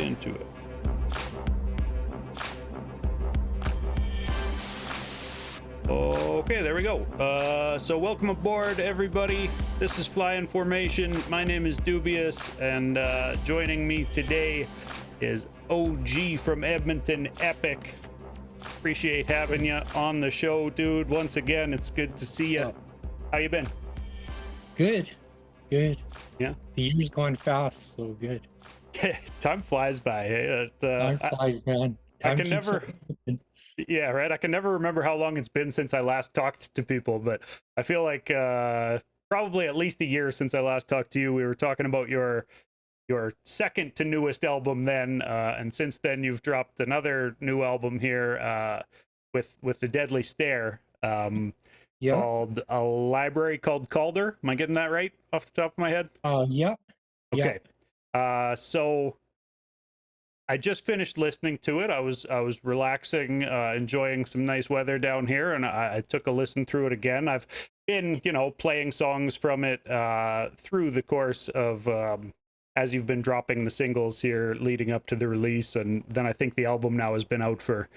into it. Okay, there we go. So welcome aboard, everybody. This is Fly in Formation. My name is Doobyis, and joining me today is OG from Edmonton, Epic. Appreciate having you on the show, dude. Once again, it's good to see you. How you been? Good. Yeah. The year's going fast, so good. Time flies by. Time flies, man. I can never. Yeah, right. I can never remember how long it's been since I last talked to people, but I feel like probably at least a year since I last talked to you. We were talking about your second to newest album then, and since then you've dropped another new album here with the Deadly Stare, called a Library Called Calder. Am I getting that right off the top of my head? Yeah. Okay. So I just finished listening to it. I was relaxing, enjoying some nice weather down here, and I took a listen through it again. I've been, playing songs from it through the course of as you've been dropping the singles here leading up to the release, and then I think the album now has been out for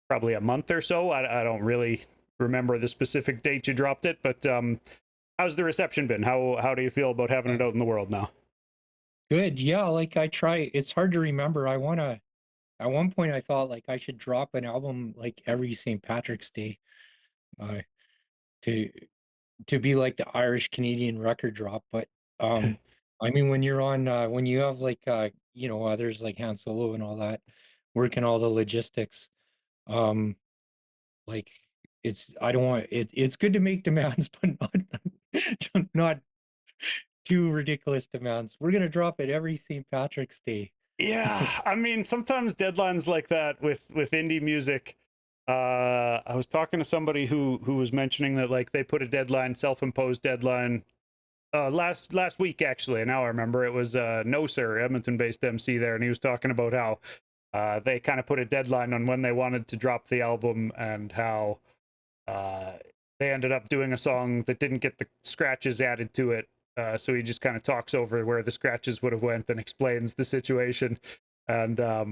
probably a month or so. I don't really remember the specific date you dropped it, but how's the reception been? How do you feel about having it out in the world now? Good. Yeah, like I try. It's hard to remember. At one point I thought like I should drop an album like every St. Patrick's Day, uh, to be like the Irish Canadian record drop. But I mean when you're on when you have like others like Han Solo and all that working all the logistics, um like I don't want it's good to make demands, but not too ridiculous demands. We're gonna drop it every St. Patrick's Day. Yeah, I mean, sometimes deadlines like that with indie music. I was talking to somebody who was mentioning that like they put a deadline, self-imposed deadline, last week actually. And now I remember it was No Sir, Edmonton-based MC there, and he was talking about how they kind of put a deadline on when they wanted to drop the album, and how they ended up doing a song that didn't get the scratches added to it. So he just kind of talks over where the scratches would have went and explains the situation. And I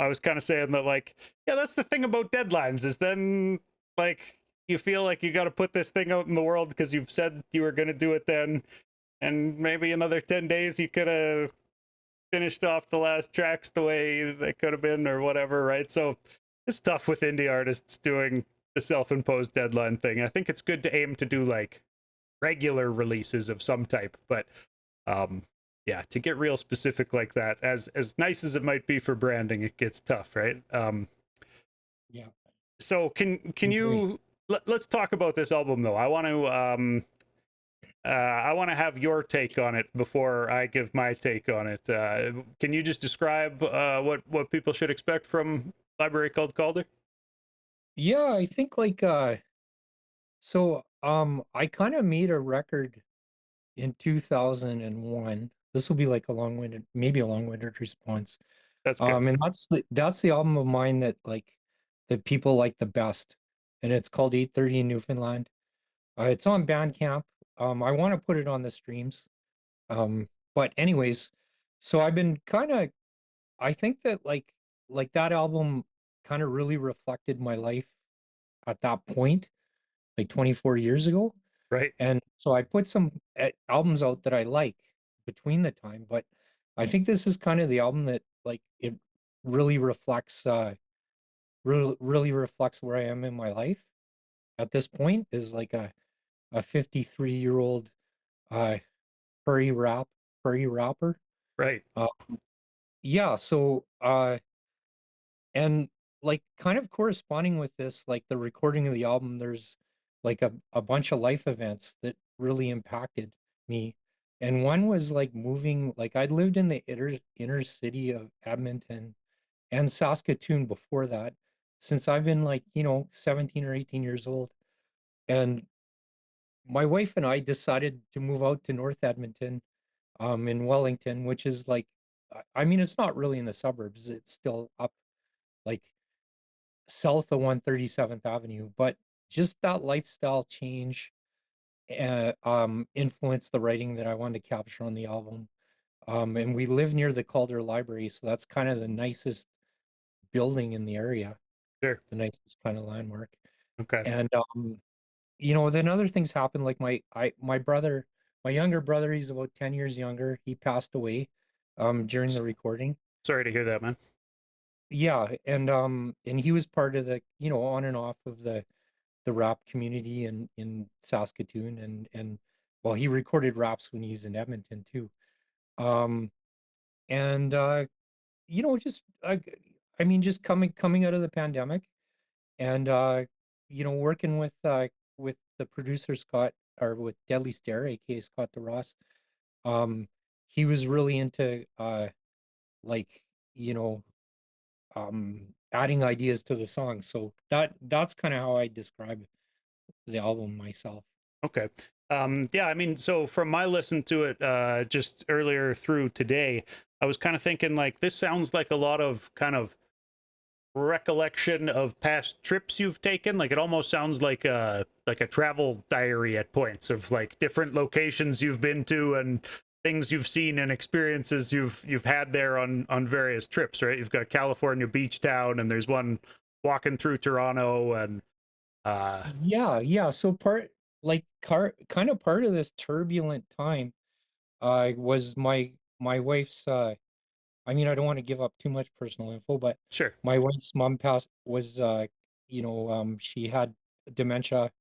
was kind of saying that, like, yeah, that's the thing about deadlines, is then like you feel like you got to put this thing out in the world because you've said you were going to do it then, and maybe another 10 days you could have finished off the last tracks the way they could have been or whatever, right? So it's tough with indie artists doing the self-imposed deadline thing. I think it's good to aim to do like regular releases of some type, but yeah, to get real specific like that, as nice as it might be for branding, it gets tough, right? Yeah. So can you let's talk about this album though. I want to have your take on it before I give my take on it. Can you just describe what people should expect from Library Called Calder? Yeah, I think like I kind of made a record in 2001. This will be like maybe a long-winded response. That's good. And that's the album of mine that people like the best. And it's called 8:30 in Newfoundland. It's on Bandcamp. I want to put it on the streams. But anyways, so I've been I think that like that album kind of really reflected my life at that point, like 24 years ago. Right. And so I put some albums out that I like between the time, but I think this is kind of the album that like it really reflects really reflects where I am in my life at this point, is like a 53-year-old uh furry rapper. Right. Uh, yeah, so and like kind of corresponding with this, like the recording of the album, there's like a bunch of life events that really impacted me. And one was like moving, like I'd lived in the inner city of Edmonton and Saskatoon before that, since I've been like, 17 or 18 years old. And my wife and I decided to move out to North Edmonton, in Wellington, which is like, I mean, it's not really in the suburbs. It's still up like south of 137th Avenue, but just that lifestyle change influenced the writing that I wanted to capture on the album. And we live near the Calder Library, so that's kind of the nicest building in the area, Sure. the nicest kind of landmark. Okay. And you know, then other things happen. Like my brother, my younger brother, he's about 10 years younger. He passed away during the S- recording. Sorry to hear that, man. Yeah, and he was part of the, you know, on and off of the rap community in Saskatoon, and well, he recorded raps when he's in Edmonton too. Um and you know, just I mean, just coming out of the pandemic, and you know, working with the producer Scott, or with Deadly Stare, aka Scott DeRoss. um he was really into like, you know, adding ideas to the song. So that's kind of how I describe the album myself. Okay. Yeah, I mean, so from my listen to it just earlier through today, I was kind of thinking like this sounds like a lot of kind of recollection of past trips you've taken. Like it almost sounds like a travel diary at points of like different locations you've been to and things you've seen and experiences you've had there on various trips, right? You've got California Beach Town and there's one walking through Toronto and uh Yeah, yeah. So kind of part of this turbulent time was my wife's I mean, I don't want to give up too much personal info, but sure. my wife's mom passed was you know, she had dementia,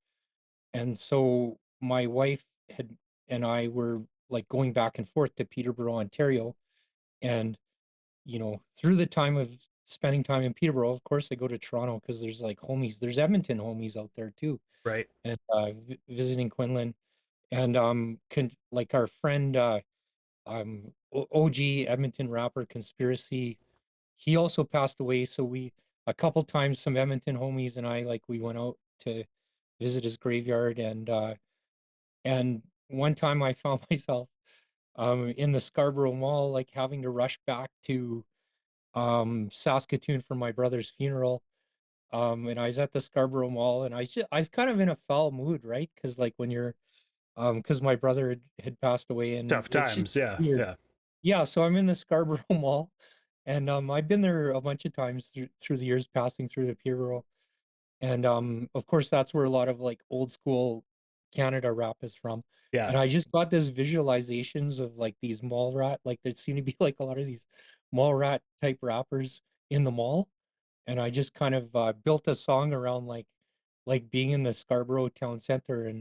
and so my wife had and I were like going back and forth to Peterborough, Ontario, and you know, through the time of spending time in Peterborough, of course I go to Toronto because there's like homies, there's Edmonton homies out there too, Right. and visiting Quinlan, and like our friend OG Edmonton rapper Conspiracy, he also passed away. So we a couple times, some Edmonton homies and I, like, we went out to visit his graveyard, and one time I found myself in the Scarborough Mall, like having to rush back to Saskatoon for my brother's funeral. And I was at the Scarborough Mall, and I was kind of in a foul mood, right? Because like when you're because my brother had passed away, and Tough it's just times. Yeah. weird. Yeah. Yeah, so I'm in the Scarborough Mall, and I've been there a bunch of times through the years, passing through the Peterborough, and of course that's where a lot of like old school Canada rap is from. Yeah. And I just got this visualizations of like these mall rat, like there seem to be like a lot of these mall rat type rappers in the mall, and I just kind of built a song around like being in the Scarborough town center,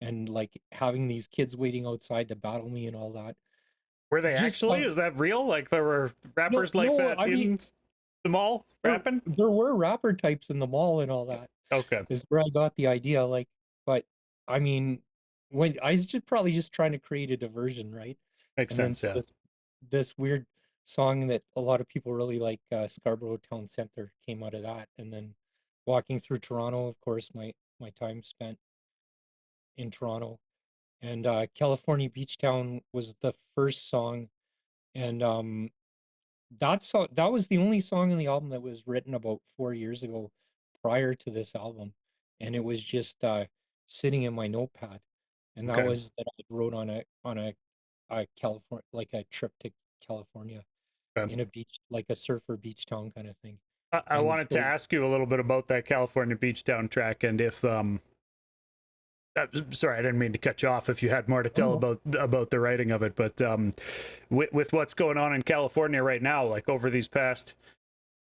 and like having these kids waiting outside to battle me and all that. Were they Just actually? Is that real? Like there were no, rappers like no, that I mean, in the mall rapping? there were rapper types in the mall and all that. Okay. Is where I got the idea. Like, but I mean, when I was just probably just trying to create a diversion, right? Makes And then sense. so Yeah. this weird song that a lot of people really like, Scarborough Town Center, came out of that. And then walking through Toronto, of course, my time spent in Toronto, and California Beach Town was the first song, and that was the only song in the album that was written about 4 years ago, prior to this album, and it was just sitting in my notepad, and that Okay. was that I wrote on a California, like a trip to California, Okay. in a beach, like a surfer beach town kind of thing. I And wanted to so ask you a little bit about that California Beach Town track and if sorry, I didn't mean to cut you off if you had more to I don't tell know. about the writing of it, but with what's going on in California right now, like over these past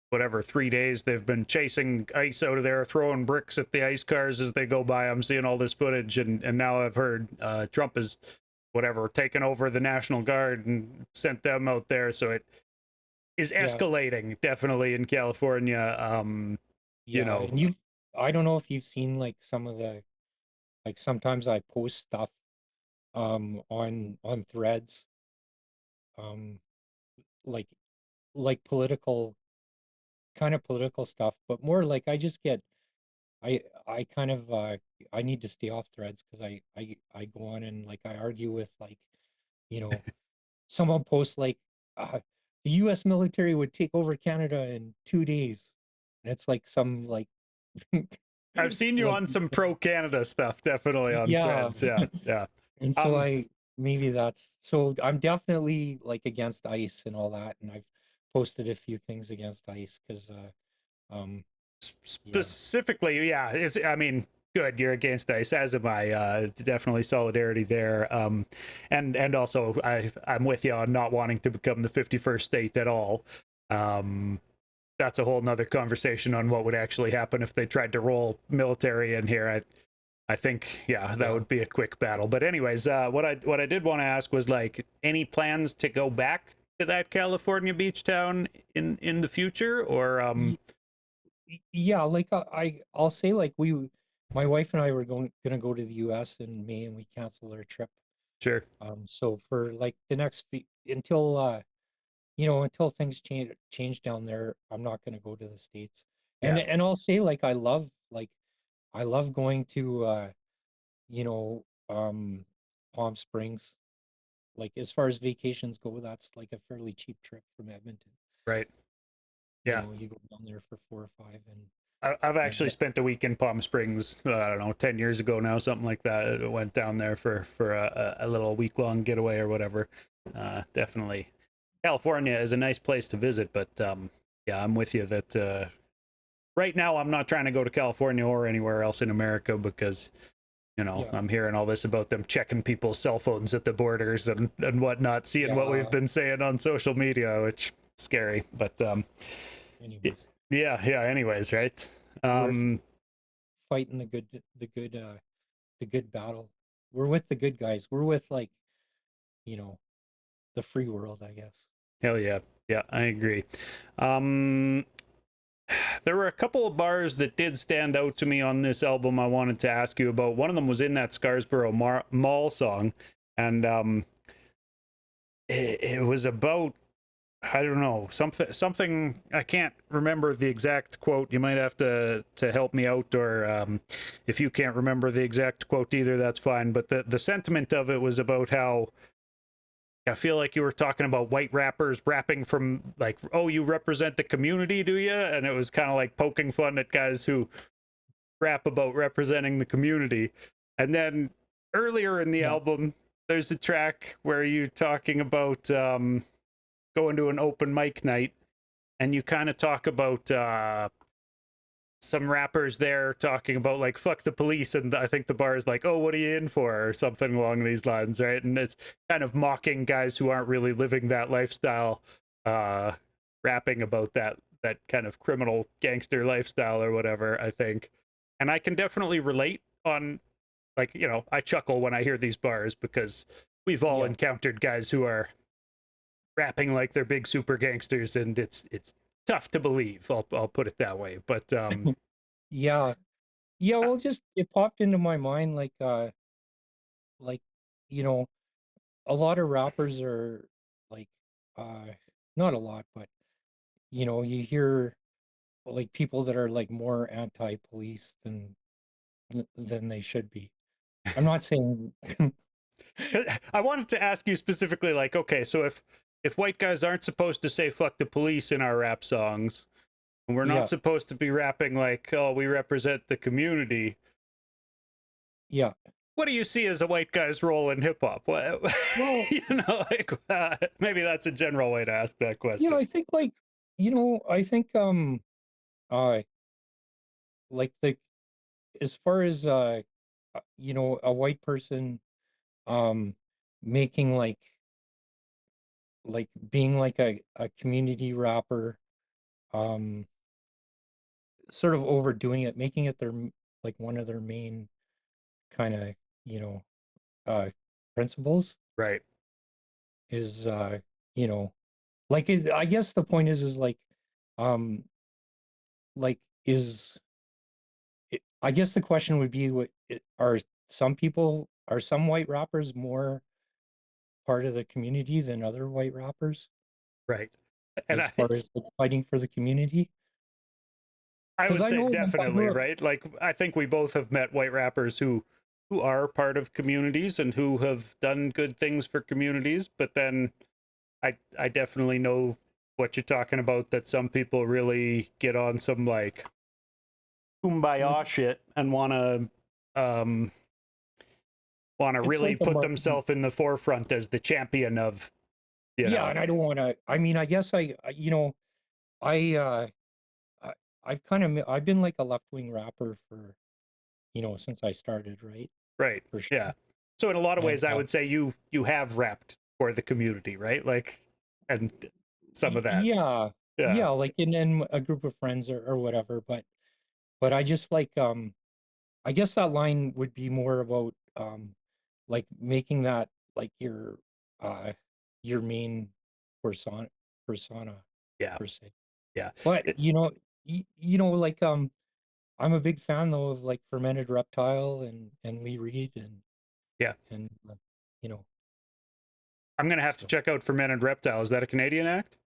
whatever 3 days, they've been chasing ice out of there, throwing bricks at the ice cars as they go by. I'm seeing all this footage, and now I've heard Trump is whatever taken over the National Guard and sent them out there, so it is Yeah, escalating definitely in California. You yeah, know, and I don't know if you've seen like some of the, like, sometimes I post stuff on threads, um like political, kind of political stuff, but more like I just get I kind of I need to stay off threads because I go on and like I argue with, like, you know, someone posts like, the US military would take over Canada in 2 days, and it's like some like I've seen you like, on some pro Canada stuff, definitely on yeah. threads. Yeah, yeah. And so Um, maybe that's so. I'm definitely like against ice and all that, and I've posted a few things against ice because, yeah, Specifically, yeah, I mean, good, you're against ice, as am I. Definitely solidarity there. And also I'm with you on not wanting to become the 51st state at all. That's a whole nother conversation on what would actually happen if they tried to roll military in here. I think, yeah, that yeah. would be a quick battle. But anyways, what I did want to ask was like any plans to go back to that California beach town in the future, or Yeah, like I'll say like my wife and I were gonna go to the US in May and we canceled our trip. sure, So for like the next until until things change down there, I'm not gonna go to the States. yeah, And I'll say like I love going to you know, Palm Springs. Like as far as vacations go, that's like a fairly cheap trip from Edmonton. right, yeah. You go down there for 4 or 5 I've and actually spent a week in Palm Springs. I don't know, 10 years ago now, something like that. I went down there for a little week long getaway or whatever. Definitely, California is a nice place to visit, but yeah, I'm with you that right now I'm not trying to go to California or anywhere else in America because yeah, I'm hearing all this about them checking people's cell phones at the borders and whatnot, seeing what we've yeah. been saying on social media, which is scary. But Anyways, yeah. Anyways, right. we're Um, fighting the good battle. We're with the good guys. We're with like, you know, the free world, I guess. Hell yeah. Yeah, I agree. Um, there were a couple of bars that did stand out to me on this album I wanted to ask you about. One of them was in that Scarsborough Mall song, and it was about, I don't know, something I can't remember the exact quote. You might have to help me out, or if you can't remember the exact quote either, that's fine. But the sentiment of it was about how I feel like you were talking about white rappers rapping from like, oh, you represent the community, do you? And it was kind of like poking fun at guys who rap about representing the community. And then earlier in the Yeah, album, there's a track where you're talking about going to an open mic night, and you kind of talk about some rappers there talking about like fuck the police, and I think the bar is like, oh, what are you in for, or something along these lines, right? And it's kind of mocking guys who aren't really living that lifestyle, uh rapping about that kind of criminal gangster lifestyle or whatever, I think. And I can definitely relate on, like, I chuckle when I hear these bars because we've all yeah, encountered guys who are rapping like they're big super gangsters, and it's tough to believe. I'll put it that way. But yeah, yeah. Well, just it popped into my mind like you know, a lot of rappers are like, uh, not a lot, but you hear like people that are like more anti-police than they should be. I'm not saying I wanted to ask you specifically, like, okay, so if white guys aren't supposed to say fuck the police in our rap songs, and we're not yeah, supposed to be rapping like, oh, we represent the community, yeah. what do you see as a white guy's role in hip hop? What, Well, like, maybe that's a general way to ask that yeah, question. I think like, I think uh like the as far as a white person um making like being like a community rapper, um sort of overdoing it, making it like one of their main kind of, you know, uh principles Right. is you know, like I guess the point is um like is I guess the question would be are are some white rappers more part of the community than other white rappers Right. And as far as like fighting for the community? I Because would I say know like I definitely, grew up, right? Like, I think we both have met white rappers who are part of communities and who have done good things for communities, but then I definitely know what you're talking about, that some people really get on some like like kumbaya shit and want to um want to it's really like a put marketing. themselves in the forefront as the champion of, you Yeah, know. and I don't want to. I mean, I guess you know, I I, I've been like a left wing rapper for since I started, right? Right. For sure. Yeah. So in a lot of And ways, I would say you have repped for the community, right? Like, and some of that. yeah, Yeah. yeah, like in a group of friends or whatever. But I just like I guess that line would be more about like making that like uh your main persona Yeah. per se. Yeah. But It, like I'm a big fan though of like Fermented Reptile and Lee Reed yeah. and you know I'm gonna have to so. check out Fermented Reptile. Is that a Canadian act?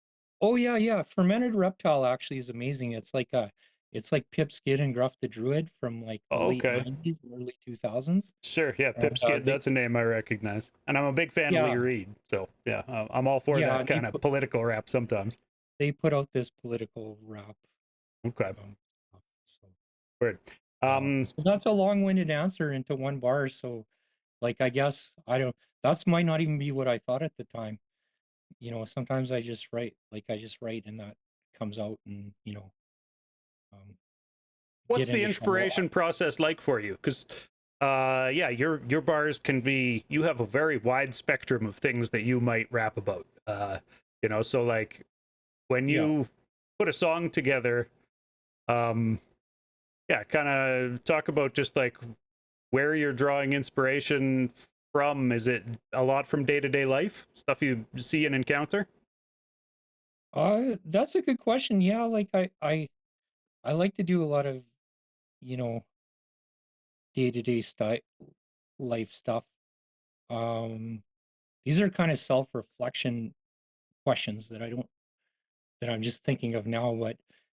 Oh yeah, yeah. Fermented Reptile actually is amazing. It's like Pip Skid and Gruff the Druid from like the Oh, late okay. 90s, early 2000s. Sure. Yeah. And Pipskid. they That's a name I recognize, and I'm a big fan of Lee yeah, Reed. So yeah, I'm all for yeah, that kind of political rap sometimes. they put out this political rap Okay. stuff. So Weird. Um, so that's a long-winded answer into one bar. So like I guess I don't that's might not even be what I thought at the time. Sometimes I just write and that comes out and um, what's get the into trouble. inspiration process like for you? Because yeah, your bars can be, you have a very wide spectrum of things that you might rap about. So like when Yeah. you put a song together, um yeah, kind of talk about just like where you're drawing inspiration from. Is it a lot from day-to-day life, stuff you see and encounter? That's a good question. Yeah, like I like to do a lot of, you know, day-to-day life stuff. Um, these are kind of self-reflection questions that I'm just thinking of now, but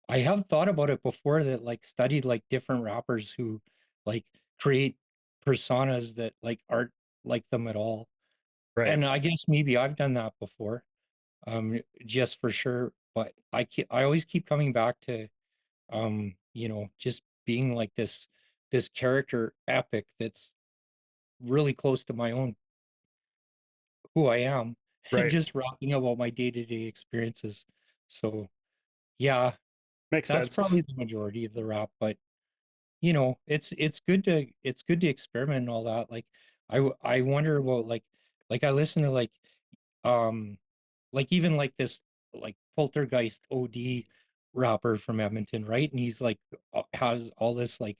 I have thought about it before that like studied like different rappers who like create personas that like aren't like them at all. Right. And I guess maybe I've done that before, just for sure. But I always keep coming back to just being like this character epic that's really close to my own who I am and Right. just rapping about my day-to-day experiences. So yeah, Makes that's sense. probably the majority of the rap, but it's good to experiment and all that. Like I wonder about like I listen to um like even like this like Poltergeist OD rapper from Edmonton, right? And he's like has all this like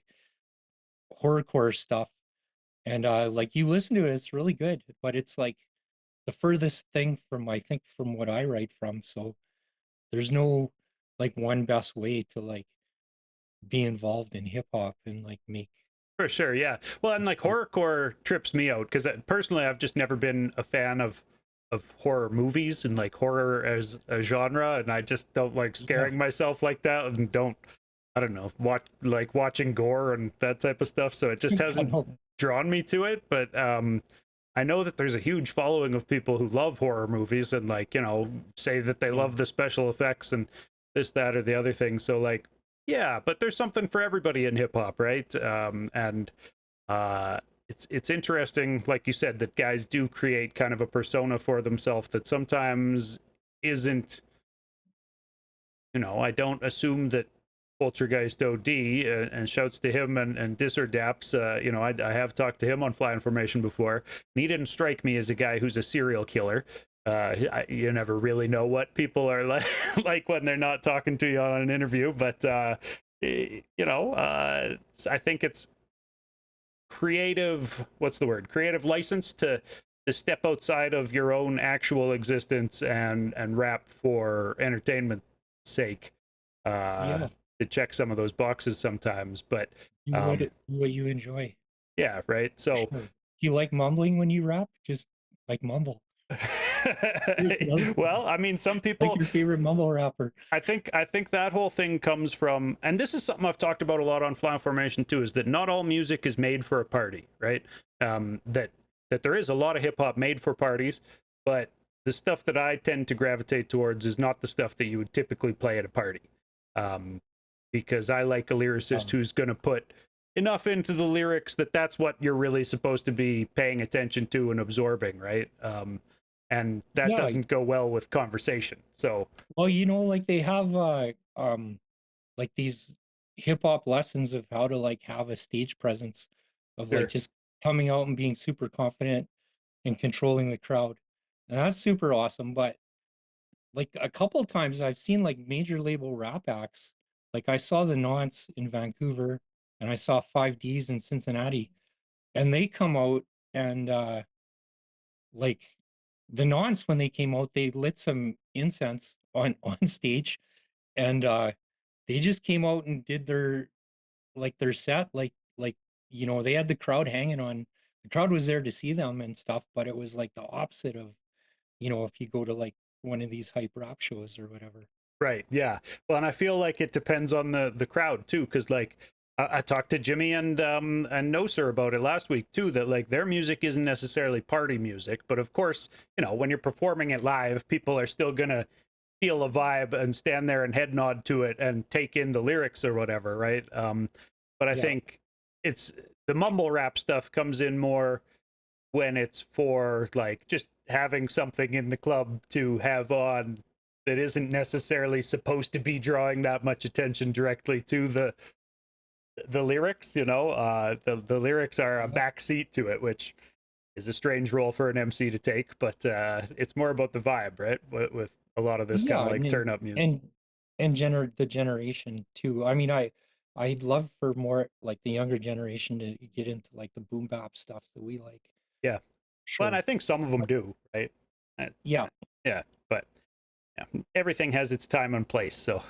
horrorcore stuff and like you listen to it, it's really good, but it's like the furthest thing from I think from what I write from. So there's no like one best way to like be involved in hip hop and like make For sure, yeah. Well, and like art. horrorcore trips me out because personally, I've just never been a fan of horror movies and like horror as a genre, and I just don't like Yeah. scaring myself like that, and don't, I don't know, watching gore and that type of stuff. So it just I hasn't know. drawn me to it. But I know that there's a huge following of people who love horror movies and like say that they Yeah. love the special effects and this, that, or the other thing. So like, yeah, but there's something for everybody in hip hop, right? And uh, it's interesting, like you said, that guys do create kind of a persona for themselves that sometimes isn't. I don't assume that Poltergeist OD, and shouts to him and Disser Daps. I have talked to him on Fly Information before, and he didn't strike me as a guy who's a serial killer. You never really know what people are like, like when they're not talking to you on an interview, but I think it's creative. What's the word? Creative license to step outside of your own actual existence and rap for entertainment sake, uh Yeah. to check some of those boxes sometimes, but Do what you enjoy. yeah, right. For So sure. Do you like mumbling when you rap? Just like mumble. well, I mean, some Like people, your favorite mumble rapper. I think that whole thing comes from, and this is something I've talked about a lot on Fly Formation too, is that not all music is made for a party, right? That there is a lot of hip hop made for parties, but the stuff that I tend to gravitate towards is not the stuff that you would typically play at a party. Um, because I like a lyricist who's going to put enough into the lyrics that that's what you're really supposed to be paying attention to and absorbing, right? And that Yeah, doesn't go well with conversation. So well, like they have like these hip hop lessons of how to like have a stage presence of like sure. just coming out and being super confident and controlling the crowd. And that's super awesome. But like a couple times I've seen like major label rap acts. Like I saw the Nonce in Vancouver and I saw 5Ds in Cincinnati, and they come out and like the Nonce, when they came out, they lit some incense on stage, and they just came out and did their set they had the crowd hanging on. The crowd was there to see them and stuff, but it was like the opposite of, if you go to like one of these hype rap shows or whatever. Right. Yeah. Well, and I feel like it depends on the crowd too, because like I talked to Jimmy and Noser about it last week too. That like their music isn't necessarily party music, but of course, when you're performing it live, people are still gonna feel a vibe and stand there and head nod to it and take in the lyrics or whatever, right? But I Yeah. think it's the mumble rap stuff comes in more when it's for like just having something in the club to have on that isn't necessarily supposed to be drawing that much attention directly to the lyrics. The lyrics are a backseat to it, which is a strange role for an MC to take, but it's more about the vibe, right? With a lot of this kind of Yeah, like turn up music. the generation too. I mean, I'd love for more like the younger generation to get into like the boom bap stuff that we like. Yeah. Well, and I Sure. think some of them do, right? Uh, Yeah. yeah, but yeah, everything has its time and place. So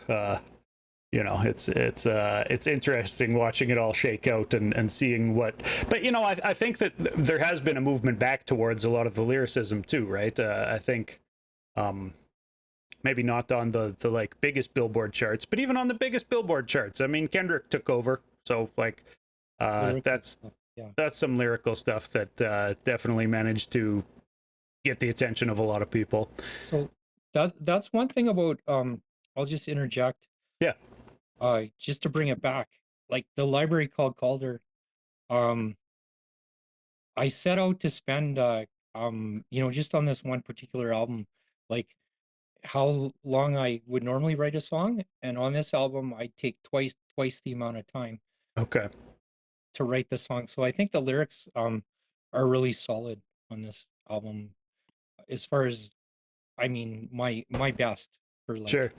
it's interesting watching it all shake out and seeing what. But I think that there has been a movement back towards a lot of the lyricism too, right? I think maybe not on the like biggest Billboard charts, but even on the biggest Billboard charts. I mean, Kendrick took over, so like Lyrical that's stuff. Yeah. that's some lyrical stuff that definitely managed to get the attention of a lot of people. So that's one thing about I'll just interject Yeah. just to bring it back. Like the Library Called Calder, um I set out to spend just on this one particular album, like how long I would normally write a song, and on this album I take twice the amount of time Okay. to write the song. So I think the lyrics are really solid on this album as far as, I mean, my best for Sure.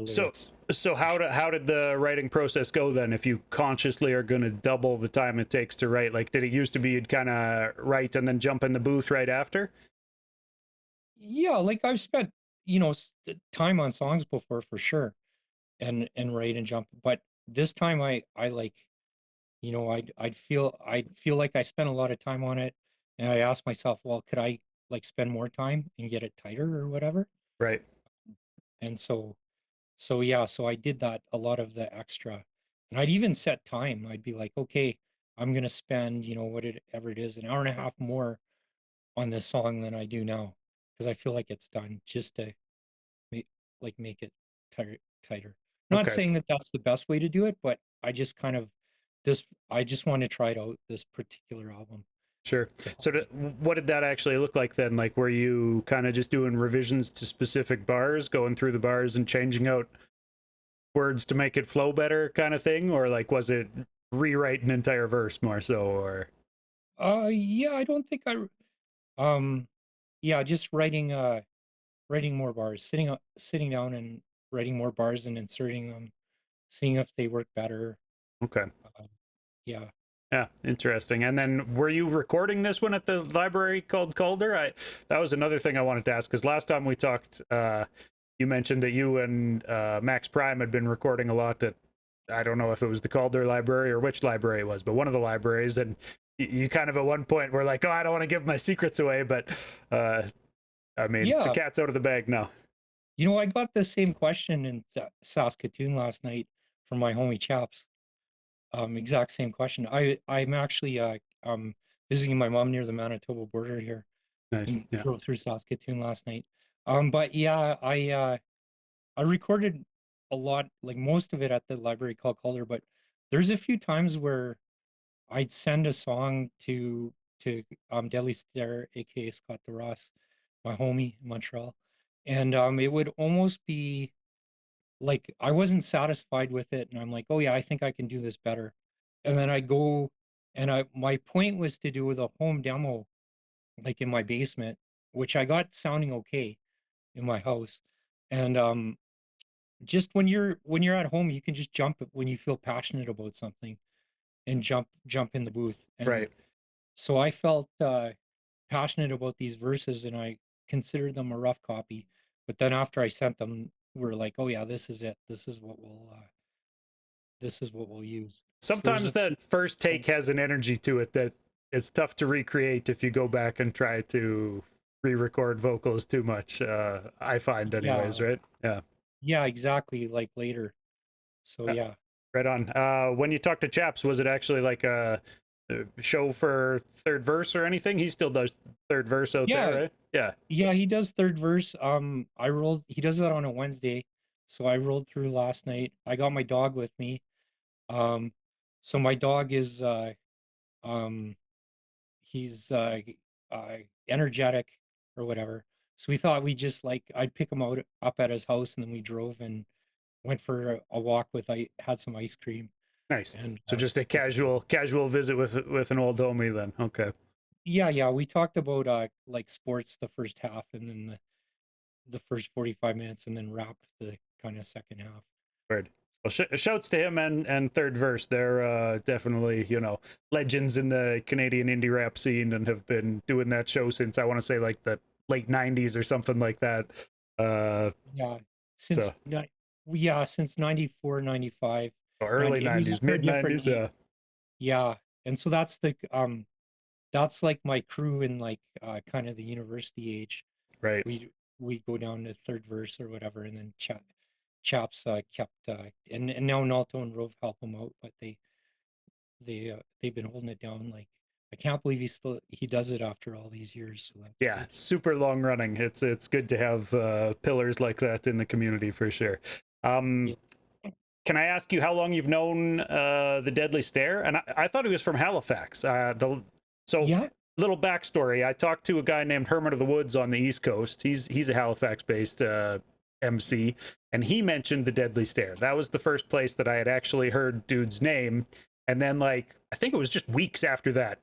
So lyrics. so how did the writing process go then? If you consciously are going to double the time it takes to write, like did it used to be you'd kind of write and then jump in the booth right after? Yeah, like I've spent, time on songs before for sure, and write and jump, but this time I like, I'd feel like I spent a lot of time on it, and I asked myself, well, could I like spend more time and get it tighter or whatever? Right. And so yeah, so I did that, a lot of the extra, and I'd even set time. I'd be like, okay, I'm gonna spend, whatever it is, an hour and a half more on this song than I do now, because I feel like it's done, just to make make it tighter. Not Okay. saying that that's the best way to do it, but I just kind of this I just want to try it out, this particular album, Sure. to help So me. what did that actually look like then? Like were you kind of just doing revisions to specific bars, going through the bars and changing out words to make it flow better kind of thing, or like was it rewrite an entire verse more so, or Yeah, I don't think um yeah, just writing more bars, sitting down and writing more bars and inserting them, seeing if they work better. okay. Uh, yeah. Yeah, interesting. And then were you recording this one at the Library Called Calder? That was another thing I wanted to ask because last time we talked, you mentioned that you and Max Prime had been recording a lot at, I don't know if it was the Calder Library or which library it was, but one of the libraries. And you kind of at one point were like, "Oh, I don't want to give my secrets away," but I mean, the Yeah. cat's out of the bag now. I got the same question in Saskatoon last night from my homie Chaps. Exact same question. I'm actually visiting my mom near the Manitoba border here, Nice. and Yeah. drove through Saskatoon last night. But yeah, I recorded a lot, like most of it at the Library Called Calder, but there's a few times where I'd send a song to Deadly Stare, aka Scott DeRoss, my homie in Montreal, and it would almost be like I wasn't satisfied with it, and I'm like, oh yeah, I think I can do this better. And then I go and I my point was to do with a home demo, like in my basement, which I got sounding okay in my house. And just when you're at home, you can just jump when you feel passionate about something and jump in the booth. And Right. so I felt passionate about these verses, and I considered them a rough copy. But then after I sent them, we're like, oh yeah, this is it. This is what we'll use. So there's Sometimes a that first take has an energy to it that it's tough to recreate if you go back and try to re-record vocals too much. I find, anyways, yeah, right? Yeah. yeah, exactly, like later. So Uh, yeah. right on. When you talk to Chaps, was it actually like a show for third verse or anything? He still does third verse out there, Yeah, right? Yeah. yeah, he does third verse. He does that on a Wednesday. So I rolled through last night. I got my dog with me. Um, so my dog is um he's energetic or whatever. So we thought we just like I'd pick him out up at his house, and then we drove and went for a walk with I had some ice cream Nice. and So just a yeah. casual visit with an old homie then. Okay. Yeah, yeah, we talked about like sports the first half, and then the first 45 minutes, and then wrapped the kind of second half. Word. Well, shouts to him and third verse. They're definitely, legends in the Canadian indie rap scene and have been doing that show since, I want to say, like the late '90s or something like that. Uh, Yeah, so since 94, 95, early 90. It was '90s, under a mid different '90s. name. Yeah. Yeah, and so that's like my crew in like kind of the university age. Right. We go down to third verse or whatever, and then chaps kept and now Nalto and Rove help him out, but they've been holding it down. Like I can't believe he does it after all these years. So that's Yeah, good. super long running. It's good to have pillars like that in the community for sure. Yeah, Um, can I ask you how long you've known the Deadly Stare? And I thought he was from Halifax. So yeah, little backstory. I talked to a guy named Hermit of the Woods on the East Coast. He's a Halifax-based MC, and he mentioned the Deadly Stare. That was the first place that I had actually heard dude's name. And then, like, I think it was just weeks after that,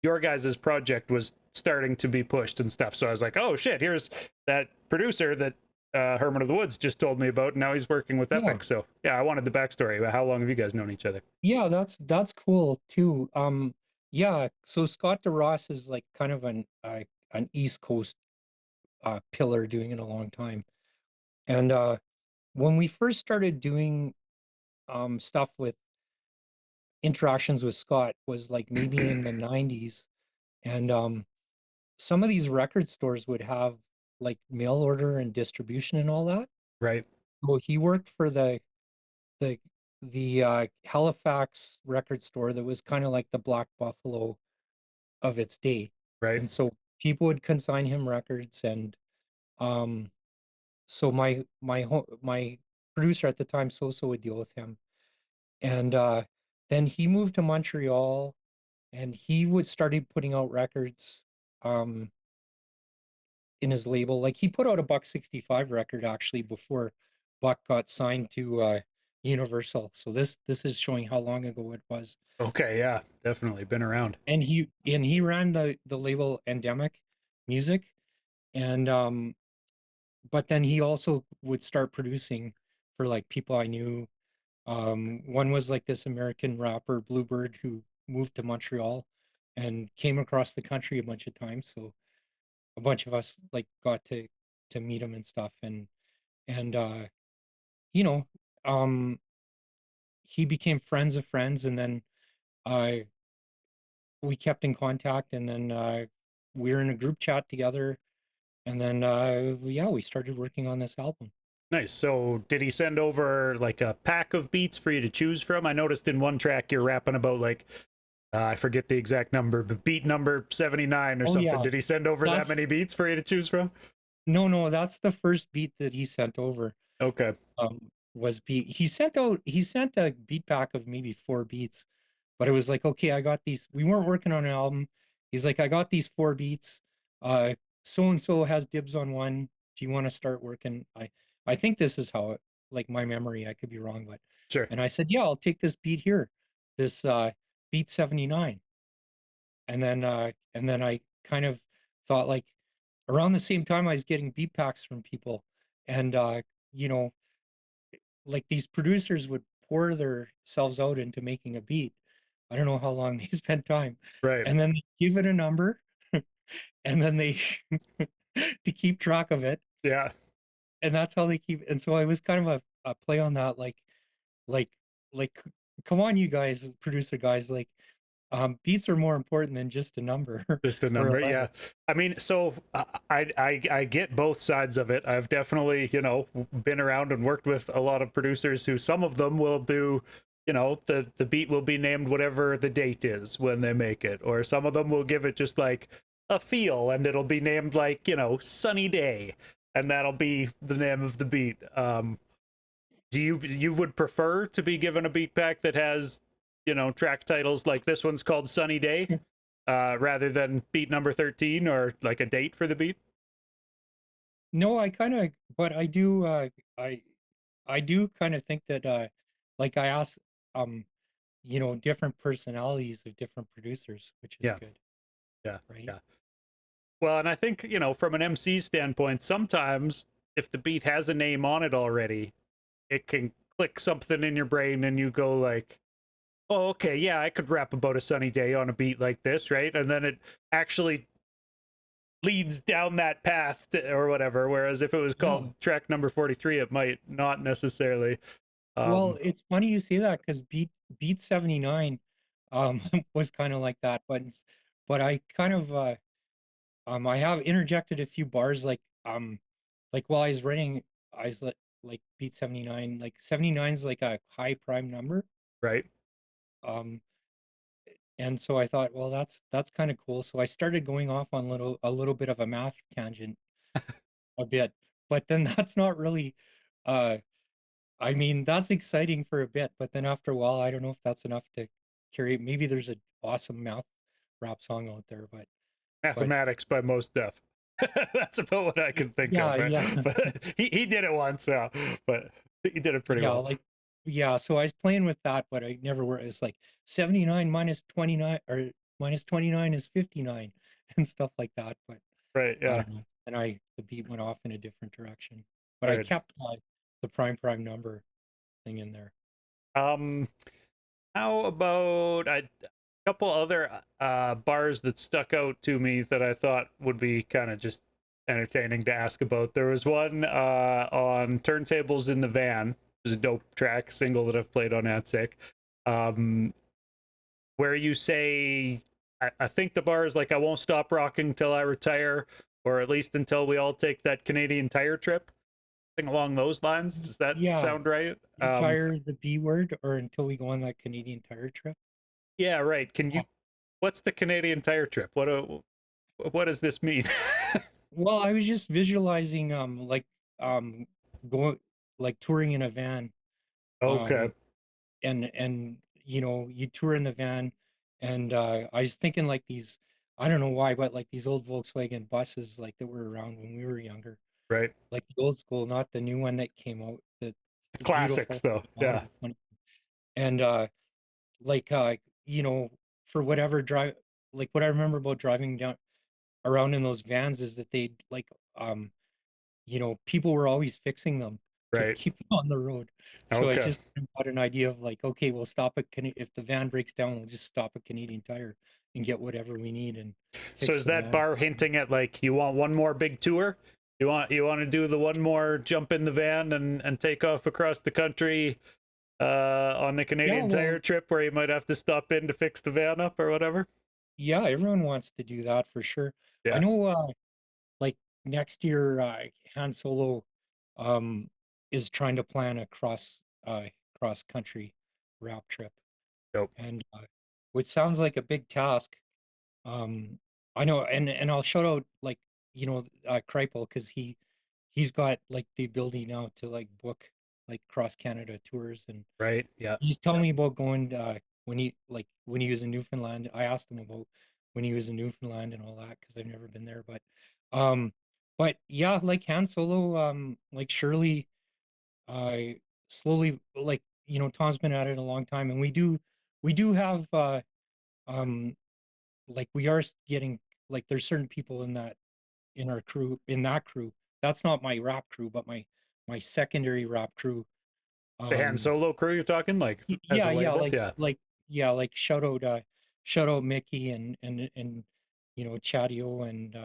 your guys' project was starting to be pushed and stuff. So I was like, oh shit, here's that producer that Herman of the Woods just told me about. And now he's working with yeah. Epic. So yeah, I wanted the backstory. How long have you guys known each other? Yeah, that's cool too. Yeah, so Scott DeRoss is like kind of an East Coast pillar doing it a long time. And when we first started doing stuff with interactions with Scott was like maybe in the 90s. And some of these record stores would have like mail order and distribution and all that. Right, So he worked for the Halifax record store that was kind of like the Black Buffalo of its day. right. And so people would consign him records, and um so my producer at the time, Soso, would deal with him. And then he moved to Montreal, and he would started putting out records um in his label. Like he put out a Buck 65 record actually before Buck got signed to Universal. So this is showing how long ago it was. Okay, yeah, definitely been around. And he ran the label Endemic Music, and but then he also would start producing for like people I knew. One was like this American rapper Bluebird who moved to Montreal and came across the country a bunch of times. So a bunch of us like got to meet him and stuff. And you know, um he became friends of friends, and then uh we kept in contact, and then we were in a group chat together, and then yeah, we started working on this album. Nice. So did he send over like a pack of beats for you to choose from? I noticed in one track you're rapping about like I forget the exact number, but beat number 79 or Oh something. yeah, Did he send over that that's many beats for you to choose from? no, that's the first beat that he sent over. Okay. Um, was beat. He sent a beat pack of maybe 4 beats, but it was like, okay, I got these. We weren't working on an album. He's like, I got these 4 beats. Uh, so and so has dibs on one. Do you want to start working? I think this is how it, like my memory. I could be wrong, but Sure. and I said, yeah, I'll take this beat here, this beat 79. And then I kind of thought like around the same time I was getting beat packs from people, and you know, like these producers would pour themselves out into making a beat. I don't know how long they spent time. Right. And then they give it a number and then they to keep track of it. Yeah. And that's how they keep, and so I was kind of a play on that, like like come on you guys, producer guys, like beats are more important than just a number Just a or a number, yeah. letter. I mean, so I get both sides of it. I've definitely, been around and worked with a lot of producers who, some of them will do, the beat will be named whatever the date is when they make it, or some of them will give it just like a feel, and it'll be named like, Sunny Day, and that'll be the name of the beat. Do you would prefer to be given a beat pack that has, track titles like this one's called Sunny Day, rather than beat number 13, or like a date for the beat? No, I kind of, but I I do kind of think that like I ask um different personalities of different producers, which is Yeah, good, yeah, right? yeah. Well, and I think, from an MC standpoint, sometimes if the beat has a name on it already, it can click something in your brain and you go like, oh, okay, yeah, I could rap about a sunny day on a beat like this, right? And then it actually leads down that path or whatever. Whereas if it was Yeah. called track number 43, it might not necessarily. Well, Um, it's funny you say that because Beat 79 was kind of like that, but I kind of I have interjected a few bars like while I was writing, I was like Beat 79, like 79 is like a high prime number. right. Um and so I thought, well, that's kind of cool. So I started going off on a little bit of a math tangent a bit, but then that's not really uh I mean, that's exciting for a bit, but then after a while, I don't know if that's enough to carry. Maybe there's an awesome math rap song out there, but Mathematics by Most Def. That's about what I can think yeah, of, right? yeah, But he did it once, yeah, but he did it pretty yeah, well. like yeah. So I was playing with that, but I never were. It's like 79 minus 29 or minus 29 is 59 and stuff like that. But Right, I yeah, don't know. And the beat went off in a different direction, but I right. kept the prime number thing in there. Um, how about a couple other bars that stuck out to me that I thought would be kind of just entertaining to ask about? There was one on Turntables in the Van, which is a dope track single that I've played on AtSick, um, where you say, I think the bar is like, I won't stop rocking till I retire, or at least until we all take that Canadian Tire trip. Something along those lines. Does that Yeah, sound right? retire the B word or until we go on that Canadian Tire trip. Yeah, right. Can you? What's the Canadian Tire trip? What does this mean? Well, I was just visualizing um going like touring in a van. Okay, Um and you tour in the van, and I was thinking like these, I don't know why, but like these old Volkswagen buses like that were around when we were younger. right. Like the old school, not the new one that came out, the Classics, beautiful though. Yeah, modern one. And like you know, for whatever drive, like what I remember about driving down around in those vans is that they like people were always fixing them to right. keep them on the road. So I Okay. just got an idea of like, okay, we'll stop at if the van breaks down, we'll just stop at Canadian Tire and get whatever we need and So fix is the that van. bar hinting at like, you want one more big tour? You want to do the one more jump in the van and take off across the country on the Yeah, Canadian Tire well, trip, where you might have to stop in to fix the van up or whatever? yeah, everyone wants to do that for sure. I Yeah. know like next year Han Solo um is trying to plan a cross country rap trip, Dope. and which sounds like a big task. Um, I know, and I'll shout out like Kripal because he's got like the ability now to like book. like cross Canada tours, and Right. Yeah. he's telling me about going when he was in Newfoundland. I asked him about when he was in Newfoundland and all that because I've never been there, um but yeah, like Han Solo, like Shirley, I slowly, like, Tom's been at it a long time, and we do have um like we are getting, like, there's certain people in that crew. That's not my rap crew, but my secondary rap crew. The Han um Solo crew you're talking, like as a yeah, yeah, label? Yeah. like shout out Mickey and Chadio, and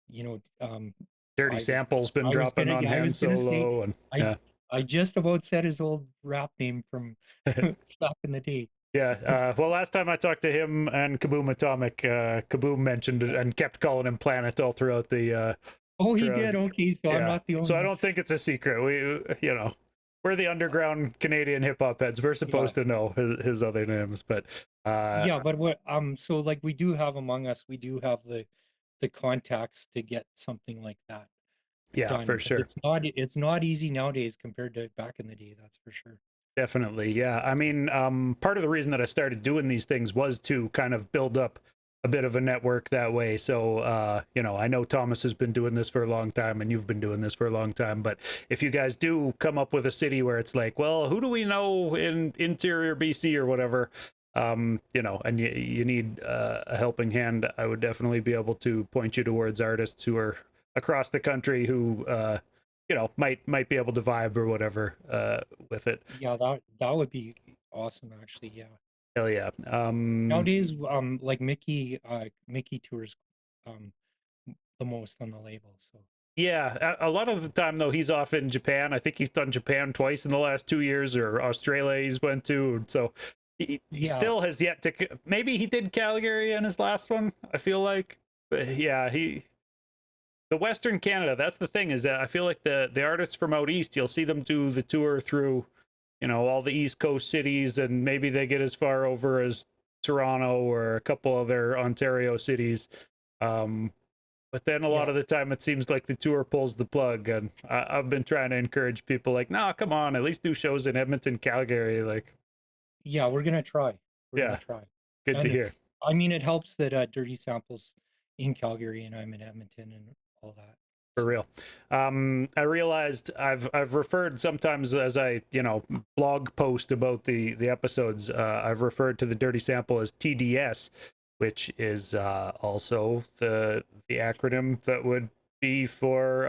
you know um Dirty I Sample's been dropping on I Han was gonna say, Solo, and I yeah. I just about said his old rap name from back in the day. Yeah. Well, last time I talked to him and Kaboom Atomic, Kaboom mentioned it and kept calling him Planet all throughout the Oh, he throughout. did. Okay, so I'm Yeah. not the So only I one. don't think it's a secret. We're the underground Canadian hip hop heads. We're Yeah. supposed to know his other names, but Yeah, but so like we do have among us, we do have the contacts to get something like that yeah, done, for because sure. it's not easy nowadays compared to back in the day, that's for sure. Definitely. Yeah. I mean, part of the reason that I started doing these things was to kind of build up a bit of a network that way. So, I know Thomas has been doing this for a long time and you've been doing this for a long time. But if you guys do come up with a city where it's like, well, who do we know in interior BC or whatever, and you need a helping hand, I would definitely be able to point you towards artists who are across the country who, might be able to vibe or whatever with it. Yeah, that would be awesome, actually. Yeah. Hell yeah. Nowadays, like Mickey tours um the most on the label. So Yeah, a lot of the time though he's off in Japan. I think he's done Japan twice in the last 2 years, or Australia he's went to. So he yeah, still has yet to. Maybe he did Calgary in his last one. I feel like, but yeah, the Western Canada. That's the thing, is that I feel like the artists from out east, you'll see them do the tour through, all the East Coast cities, and maybe they get as far over as Toronto or a couple other Ontario cities. Um, but then a lot yeah, of the time it seems like the tour pulls the plug, and I've been trying to encourage people like, nah, come on, at least do shows in Edmonton, Calgary. Like, yeah. We're gonna try. We're gonna yeah, try. good to And hear. I mean, it helps that Dirty Samples in Calgary and I'm in Edmonton and all that. For So real. I realized I've referred sometimes as I blog post about the episodes. I've referred to the Dirty Sample as TDS, which is also the acronym that would be for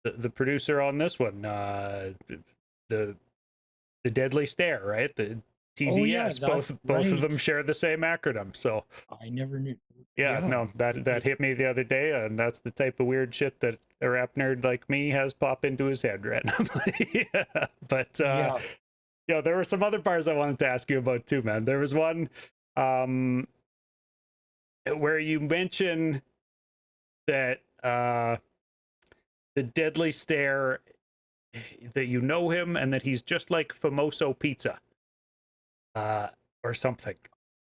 the producer on this one, the the Deadly Stare, right? The oh yeah, TDS. that's Both of right. them share the same acronym. So I never knew. yeah, Yeah. no, that hit me the other day, and that's the type of weird shit that a rap nerd like me has pop into his head randomly. Yeah. But Yeah. there were some other bars I wanted to ask you about too, man. There was one um where you mention that the Deadly Stare, that you know him and that he's just like Famoso Pizza, or something.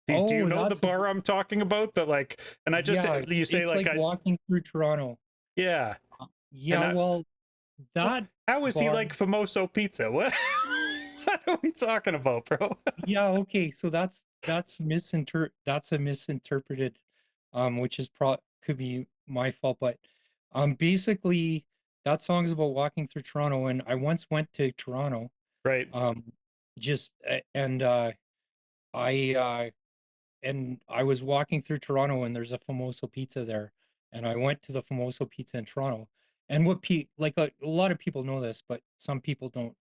Do you Oh, know the that's a bar I'm talking about? That, like, and I just, yeah. you say It's like, like I, walking through Toronto. yeah. And Yeah. Well, that how is he bar. like Famoso Pizza? What? What are we talking about, bro? Yeah. Okay. So that's a misinterpreted, which is could be my fault, but basically that song's about walking through Toronto, and I once went to Toronto, Right. um, just I I was walking through Toronto, and there's a Famoso Pizza there, and I went to the Famoso Pizza in Toronto. And like a lot of people know this, but some people don't.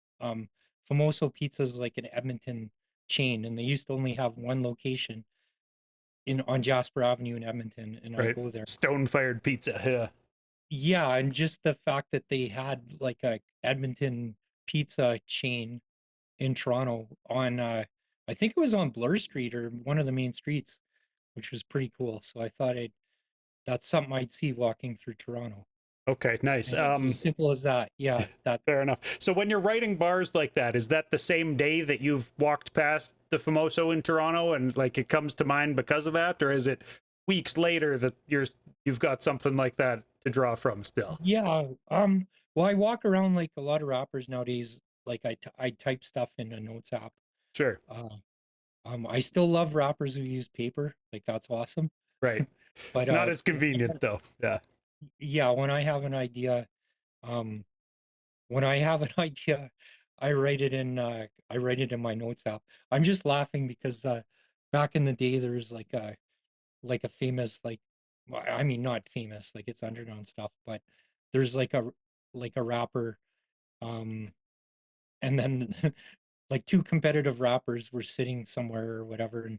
Famoso Pizza is like an Edmonton chain, and they used to only have one location in on Jasper Avenue in Edmonton, and I Right. go there. Stone fired pizza. Yeah. Yeah, and just the fact that they had like a Edmonton pizza chain in Toronto on I think it was on Bloor Street or one of the main streets, which was pretty cool. So I thought that's something I'd see walking through Toronto. Okay. Nice. And it's as simple as that. Yeah, that Fair enough. So when you're writing bars like that, is that the same day that you've walked past the Famoso in Toronto and like it comes to mind because of that, or is it weeks later that you've got something like that to draw from still. Yeah. Well, I walk around like a lot of rappers nowadays. Like I type stuff in a notes app. Sure. Uh, I still love rappers who use paper. Like that's awesome. Right. But It's not as convenient though. Yeah. yeah, when I have an idea, um, when I have an idea, I write it in my notes app. I'm just laughing because back in the day there's like a famous well, I mean not famous, like it's underground stuff, but there's like a rapper, um and then like two competitive rappers were sitting somewhere or whatever,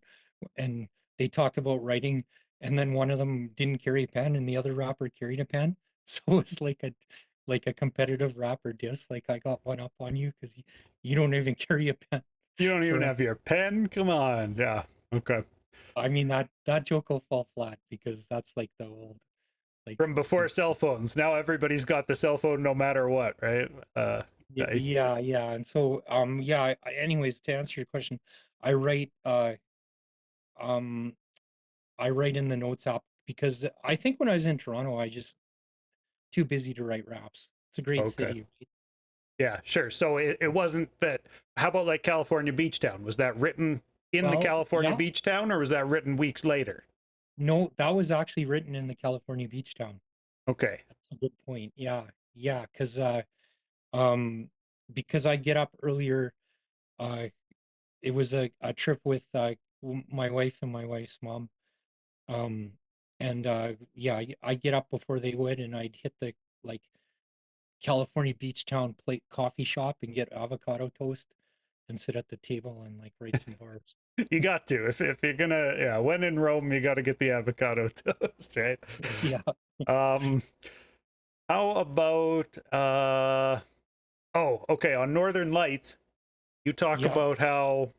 and they talked about writing, and then one of them didn't carry a pen and the other rapper carried a pen. So it's like a competitive rapper diss, like I got one up on you because you don't even carry a pen You don't even around. have your pen? Come on. Yeah. Okay. I mean that joke will fall flat because that's like the old like From before like cell phones. Now everybody's got the cell phone no matter what, right? yeah, yeah. And so yeah, anyways, to answer your question, I write um I write in the notes app because I think when I was in Toronto, I just too busy to write raps. It's a great Okay. city, right? Yeah, sure. So it wasn't that. How about like California Beach Town? Was that written in the Well, California yeah. Beach Town, or was that written weeks later? No, that was actually written in the California beach town. Okay. That's a good point. Yeah. Yeah, um because I get up earlier. Uh it was a trip with my wife and my wife's mom. Um and yeah, I get up before they would, and I'd hit the like California beach town plate coffee shop and get avocado toast and sit at the table and like write some bars. You got to if you're gonna, yeah, when in Rome, you got to get the avocado toast, right? Yeah. Um, how about oh, okay, on Northern Lights, you talk Yeah. about how,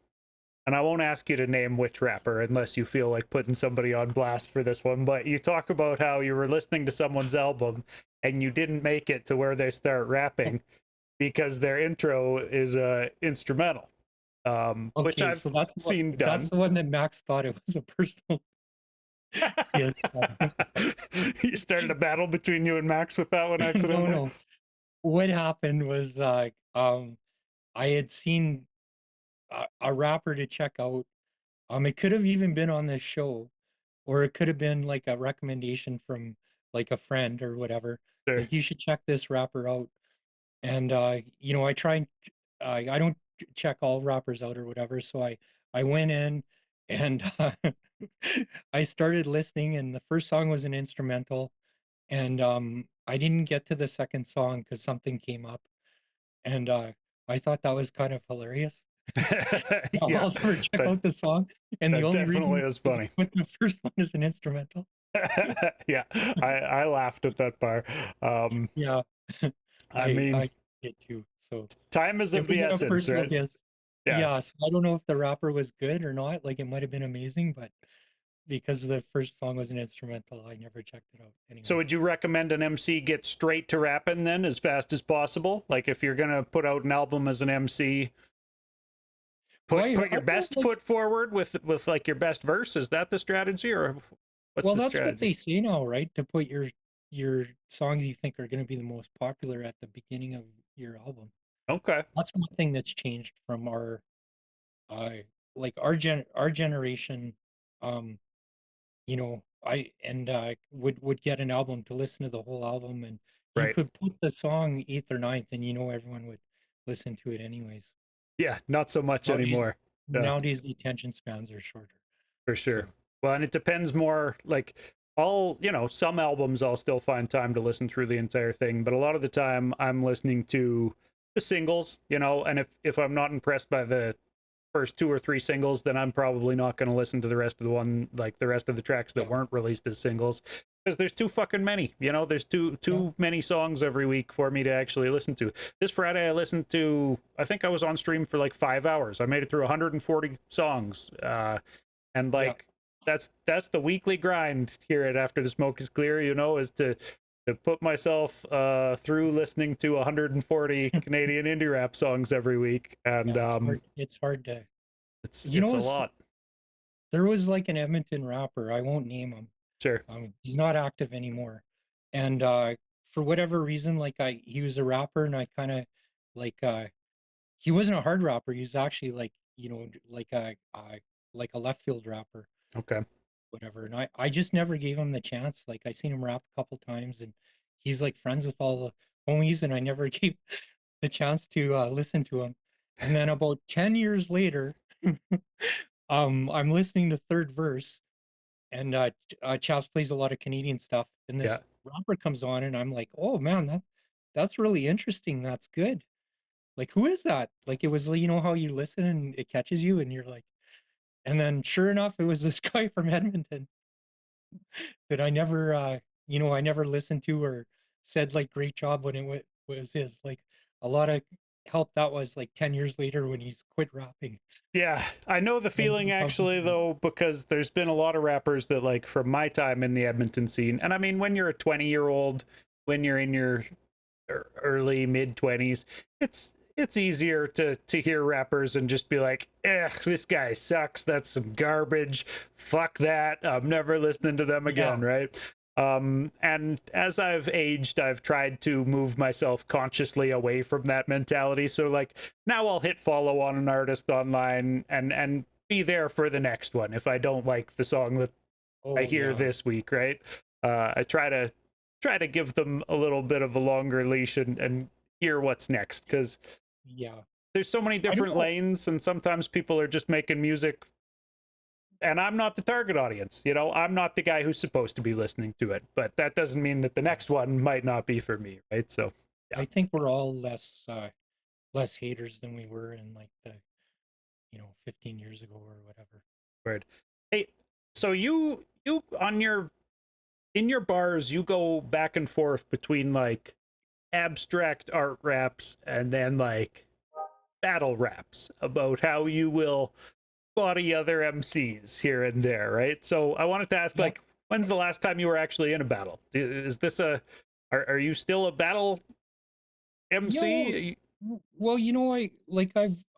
and I won't ask you to name which rapper unless you feel like putting somebody on blast for this one, but you talk about how you were listening to someone's album and you didn't make it to where they start rapping because their intro is instrumental, which Okay, I've so seen that's done. the one that Max thought it was a personal diss. You started a battle between you and Max with that one No, accidentally. no. What happened was I had seen a rapper to check out. It could have even been on this show, or it could have been like a recommendation from like a friend or whatever. Sure. Like you should check this rapper out. And you know, I try and I don't check all rappers out or whatever. So I went in and I started listening, and the first song was an instrumental, and I didn't get to the second song because something came up, and I thought that was kind of hilarious. Yeah, I'll never check that out the song, and the that only definitely reason is is funny. when the first one is an instrumental. Yeah, I laughed at that part. Yeah, I mean, I get too. So time is it of was the a essence, personal right? diss. Yeah. Yeah, so I don't know if the rapper was good or not. Like it might have been amazing, but because the first song was an instrumental, I never checked it out. So Anyways. would you recommend an MC get straight to rapping then as fast as possible? Like if you're gonna put out an album as an MC, Well, put I your don't know, best like, foot forward with like your best verse. Is that the strategy, or what's well, the that's what strategy? they say now, right? To put your songs you think are going to be the most popular at the beginning of your album. Okay. That's one thing that's changed from our uh like our generation. Um, you know, I and would get an album to listen to the whole album, and you Right. could put the song eighth or ninth, and you know everyone would listen to it anyways. Yeah. Not so much Nowadays, anymore. Yeah. nowadays the attention spans are shorter. For sure. So Well, and it depends more like all, some albums I'll still find time to listen through the entire thing, but a lot of the time I'm listening to the singles, and if I'm not impressed by the first two or three singles, then I'm probably not going to listen to the rest of the tracks that yeah, weren't released as singles because there's too fucking many. There's too yeah. too many songs every week for me to actually listen to. This Friday I listened to, I think I was on stream for like 5 hours. I made it through 140 songs. And Yeah. like that's the weekly grind here at After the Smoke is Clear, is to put myself through listening to 140 Canadian indie rap songs every week, and Yeah, it's hard to, it's you it's know, a lot. there was like an Edmonton rapper, I won't name him, Sure. He's not active anymore. And for whatever reason, like he was a rapper, and I kind of like he wasn't a hard rapper. He was actually like, like a left field rapper, Okay. whatever. And I just never gave him the chance. Like I seen him rap a couple times, and he's like friends with all the homies, and I never gave the chance to listen to him. And then about 10 years later, I'm listening to Third Verse, and Chaps plays a lot of Canadian stuff, and Yeah. this rapper comes on, and I'm like, oh man, that's really interesting. That's good. Like, who is that? Like, it was, you know how you listen and it catches you, and you're like, and then sure enough, it was this guy from Edmonton that I never, I never listened to or said like great job when was his. Like, a lot of help that was like 10 years later when he's quit rapping. Yeah, I know the feeling actually though, because there's been a lot of rappers that like from my time in the Edmonton scene, and I mean when you're a 20-year-old, when you're in your early mid 20s, it's easier to hear rappers and just be like, this guy sucks, that's some garbage, fuck that, I'm never listening to them again, Yeah. right? And as I've aged, I've tried to move myself consciously away from that mentality. So like now I'll hit follow on an artist online and be there for the next one if I don't like the song that I Oh hear yeah. this week, right? I try to give them a little bit of a longer leash and hear what's next, because Yeah. there's so many I don't different know. lanes, and sometimes people are just making music and I'm not the target audience. I'm not the guy who's supposed to be listening to it, but that doesn't mean that the Yeah. next one might not be for me, right? So yeah. I think we're all less haters than we were in like the 15 years ago or whatever. Word. Hey, so you on your in your bars, you go back and forth between like abstract art raps and then like battle raps about how you will body other MCs here and there, right? So I wanted to ask, Yeah. like, when's the last time you were actually in a battle? Is this are you still a battle Yo, MC? well,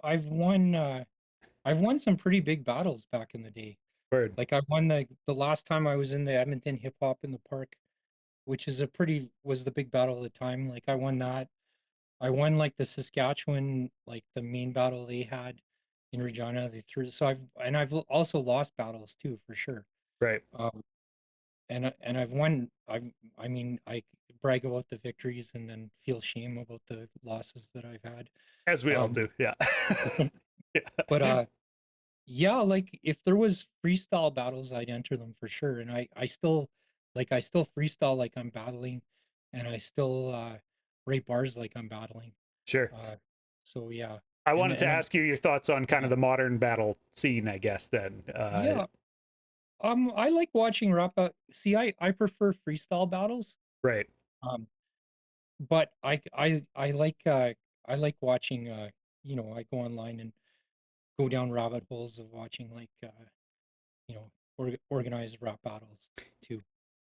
I've won some pretty big battles back in the day. Word. Like I won the last time I was in the Edmonton Hip Hop in the Park, which is was the big battle at the time. Like I won that. I won like the Saskatchewan, like the main battle they had in Regina. They threw so I've also lost battles too for sure. Right. Um, and I've won. I mean I brag about the victories and then feel shame about the losses that I've had. As we all Um, do. Yeah. but Yeah. yeah, like if there was freestyle battles, I'd enter them for sure. And I still freestyle like I'm battling, and I still write bars like I'm battling. Sure. Uh, so yeah, I and wanted to ask you your thoughts on kind of yeah, the modern battle scene, I guess, then. yeah. I like watching rap. See, I prefer freestyle battles. Right. Um, but I like watching. I go online and go down rabbit holes of watching like organized rap battles too.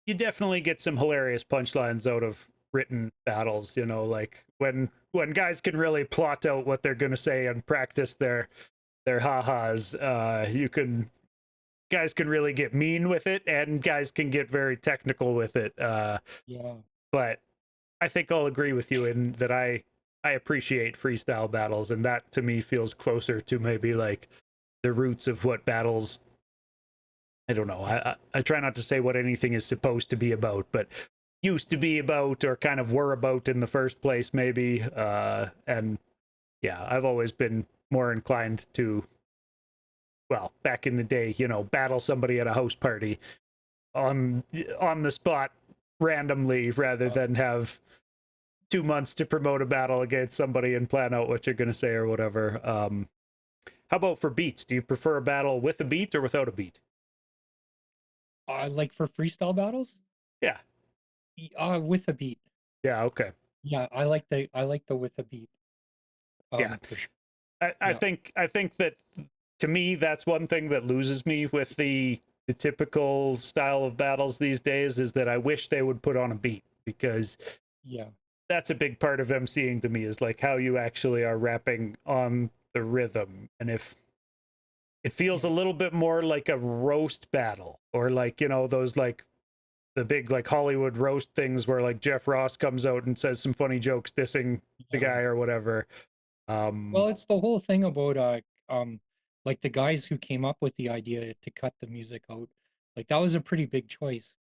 You definitely get some hilarious punchlines out of written battles, like when guys can really plot out what they're going to say and practice their ha-has. Guys can really get mean with it, and guys can get very technical with it. Yeah, But I think I'll agree with you in that I appreciate freestyle battles, and that to me feels closer to maybe like the roots of what battles. I don't know. I try not to say what anything is supposed to be about, but used to be about or kind of were about in the first place, maybe. And yeah, I've always been more inclined to, well, back in the day, battle somebody at a house party on the spot randomly rather yeah. than have 2 months to promote a battle against somebody and plan out what you're going to say or whatever. How about for beats? Do you prefer a battle with a beat or without a beat? Like for freestyle battles, Yeah. with a beat. Yeah. Okay. Yeah, I like the with a beat. Yeah. For sure. I Yeah, think that to me that's one thing that loses me with the typical style of battles these days is that I wish they would put on a beat, because yeah, that's a big part of MCing to me, is like how you actually are rapping on the rhythm. And if it feels yeah, a little bit more like a roast battle or like, those like the big like Hollywood roast things where like Jeff Ross comes out and says some funny jokes dissing the Yeah. guy or whatever. Well, it's the whole thing about like the guys who came up with the idea to cut the music out. Like that was a pretty big choice.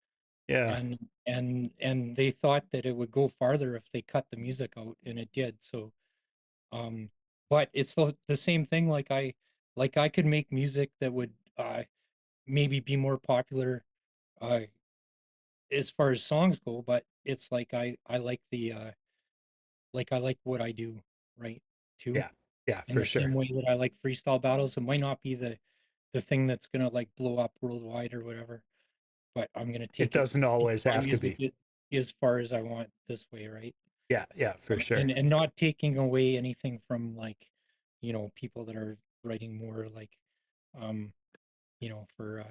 Yeah, And they thought that it would go farther if they cut the music out, and it did. So um but it's the same thing. Like I could make music that would maybe be more popular uh as far as songs go, but it's like I like the like I like what I do, right? Too. yeah, yeah, In for the sure. same way that I like freestyle battles. It might not be the thing that's gonna like blow up worldwide or whatever, but I'm gonna It take it doesn't always my have to music be. as far as I want this way, right? Yeah, yeah, for sure. And not taking away anything from like, people that are writing more like um, for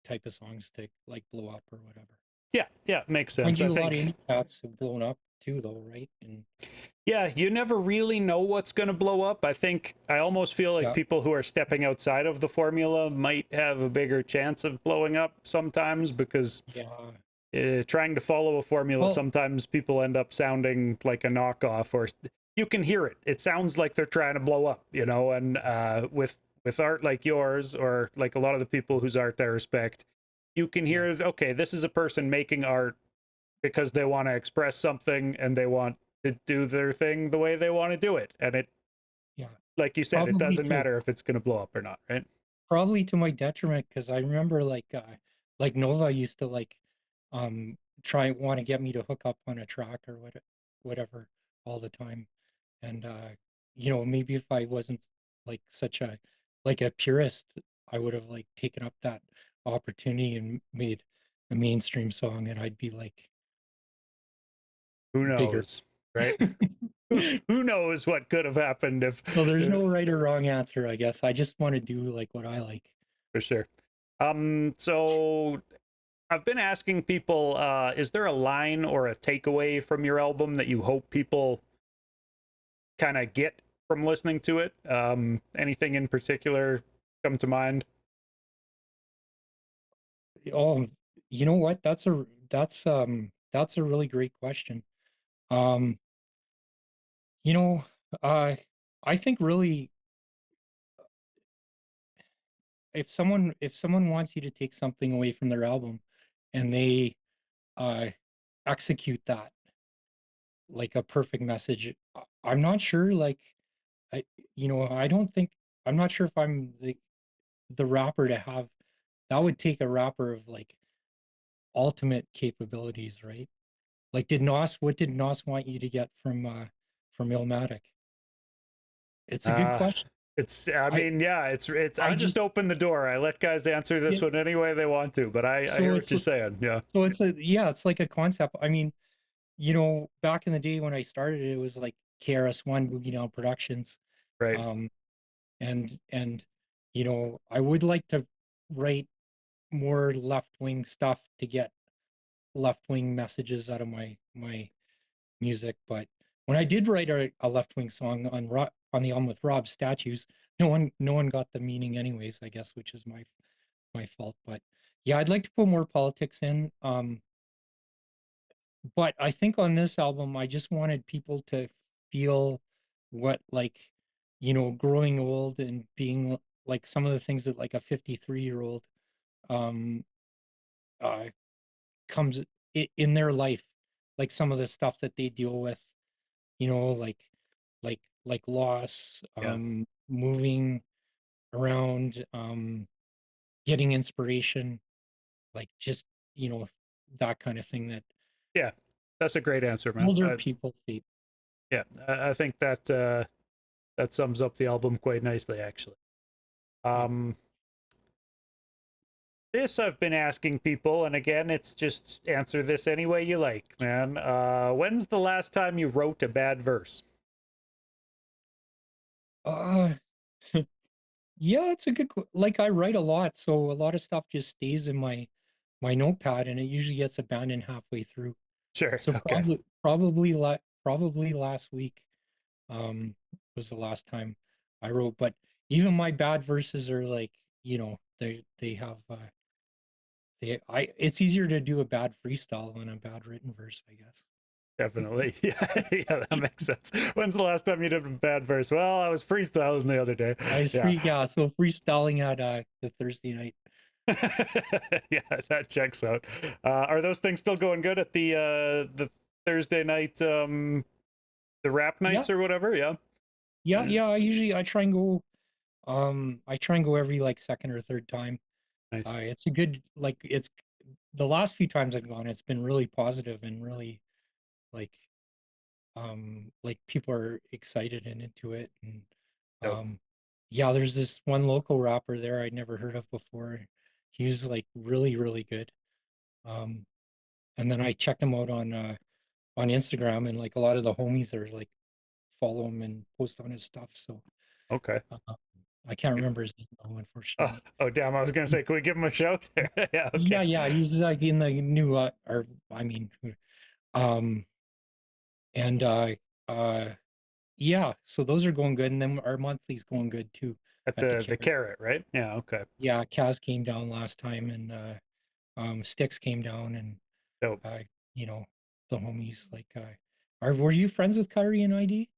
type of songs to like blow up or whatever. Yeah, yeah, makes Mind sense. I you, a lot of think indie cats have blown up too though, right? And yeah, you never really know what's going to blow up. I think I almost feel like yeah, people who are stepping outside of the formula might have a bigger chance of blowing up sometimes because yeah. trying to follow a formula, Well, sometimes people end up sounding like a knockoff, or you can hear it. It sounds like they're trying to blow up, you know. And with art like yours, or like a lot of the people whose art I respect, you can yeah, hear, okay, this is a person making art because they want to express something and they want to do their thing the way they want to do it. And it, yeah. like you said, it Probably doesn't to matter if it's going to blow up or not, right? Probably to my detriment, because I remember like Nova used to like try want to get me to hook up on a track or whatever all the time. And maybe if I wasn't like such a purist, I would have like taken up that opportunity and made a mainstream song, and I'd be like Who bigger. knows, right? Who knows what could have happened if, So there's uh, no right or wrong answer, I guess. I just want to do like what I like. for sure. So I've been asking people, is there a line or a takeaway from your album that you hope people kind of get from listening to it? Anything in particular come to mind? Oh, you know what? That's a really great question. Um, you know, uh I think really if someone wants you to take something away from their album and they uh execute that like a perfect message, I'm not sure like I I don't think I'm not sure if I'm the rapper to have that would take a rapper of like ultimate capabilities, right? Like, what did Nos want you to get from Illmatic? It's a good Uh, question. I I mean, yeah, I I just just open the door. I let guys answer this Yeah. one any way they want to, but I So hear what it's you're saying. Yeah, it's like a concept. I mean, back in the day when I started, it was like KRS-One Boogie Down Productions, right. um, and I would like to write more left wing stuff to get left wing messages out of my music. But when I did write a left wing song on the album with Rob Statues, no one got the meaning anyways, I guess, which is my fault. But yeah, I'd like to put more politics in. But I think on this album, I just wanted people to feel what like growing old and being like some of the things that like a 53-year-old um uh comes in their life, like some of the stuff that they deal with, like loss, Yeah, moving around, getting inspiration, like just you know that kind of thing that yeah, that's a great answer, man. older people feel. Yeah, I think that that sums up the album quite nicely, actually. Yeah. Um, this I've been asking people, and again, it's just answer this any way you like, man. When's the last time you wrote a bad verse? uh yeah, it's a like I write a lot, so a lot of stuff just stays in my notepad, and it usually gets abandoned halfway through. Sure. So Okay. probably last week was the last time I wrote. But even my bad verses are like, they have it's easier to do a bad freestyle than a bad written verse, I guess. Definitely. Yeah, yeah, that makes sense. When's the last time you did a bad verse? Well, I was freestyling the other day. Yeah. So freestyling at the Thursday night. Yeah, that checks out. Are those things still going good at the Thursday night the rap Yeah, nights or whatever? Yeah. yeah. I try and go. I try and go every like second or third time. Nice. It's a good like it's the last few times I've gone, it's been really positive and really like like people are excited and into it. And Dope. um yeah, there's this one local rapper there I'd never heard of before. He was like really, really good. Um and then I checked him out on Instagram, and like a lot of the homies are like follow him and post on his stuff. So Okay. uh, I can't remember his name though, Oh, unfortunately. oh, damn! I was gonna say, can we give him a shout? Yeah. Okay. Yeah, he's like in the new or I mean um and yeah, so those are going good, and then our monthly's going good too At at the the Carrot. carrot, right? Yeah. Okay. Yeah, Kaz came down last time, and Sticks came down, and Dope. uh you know, the homies like are were you friends with Kyrie and ID?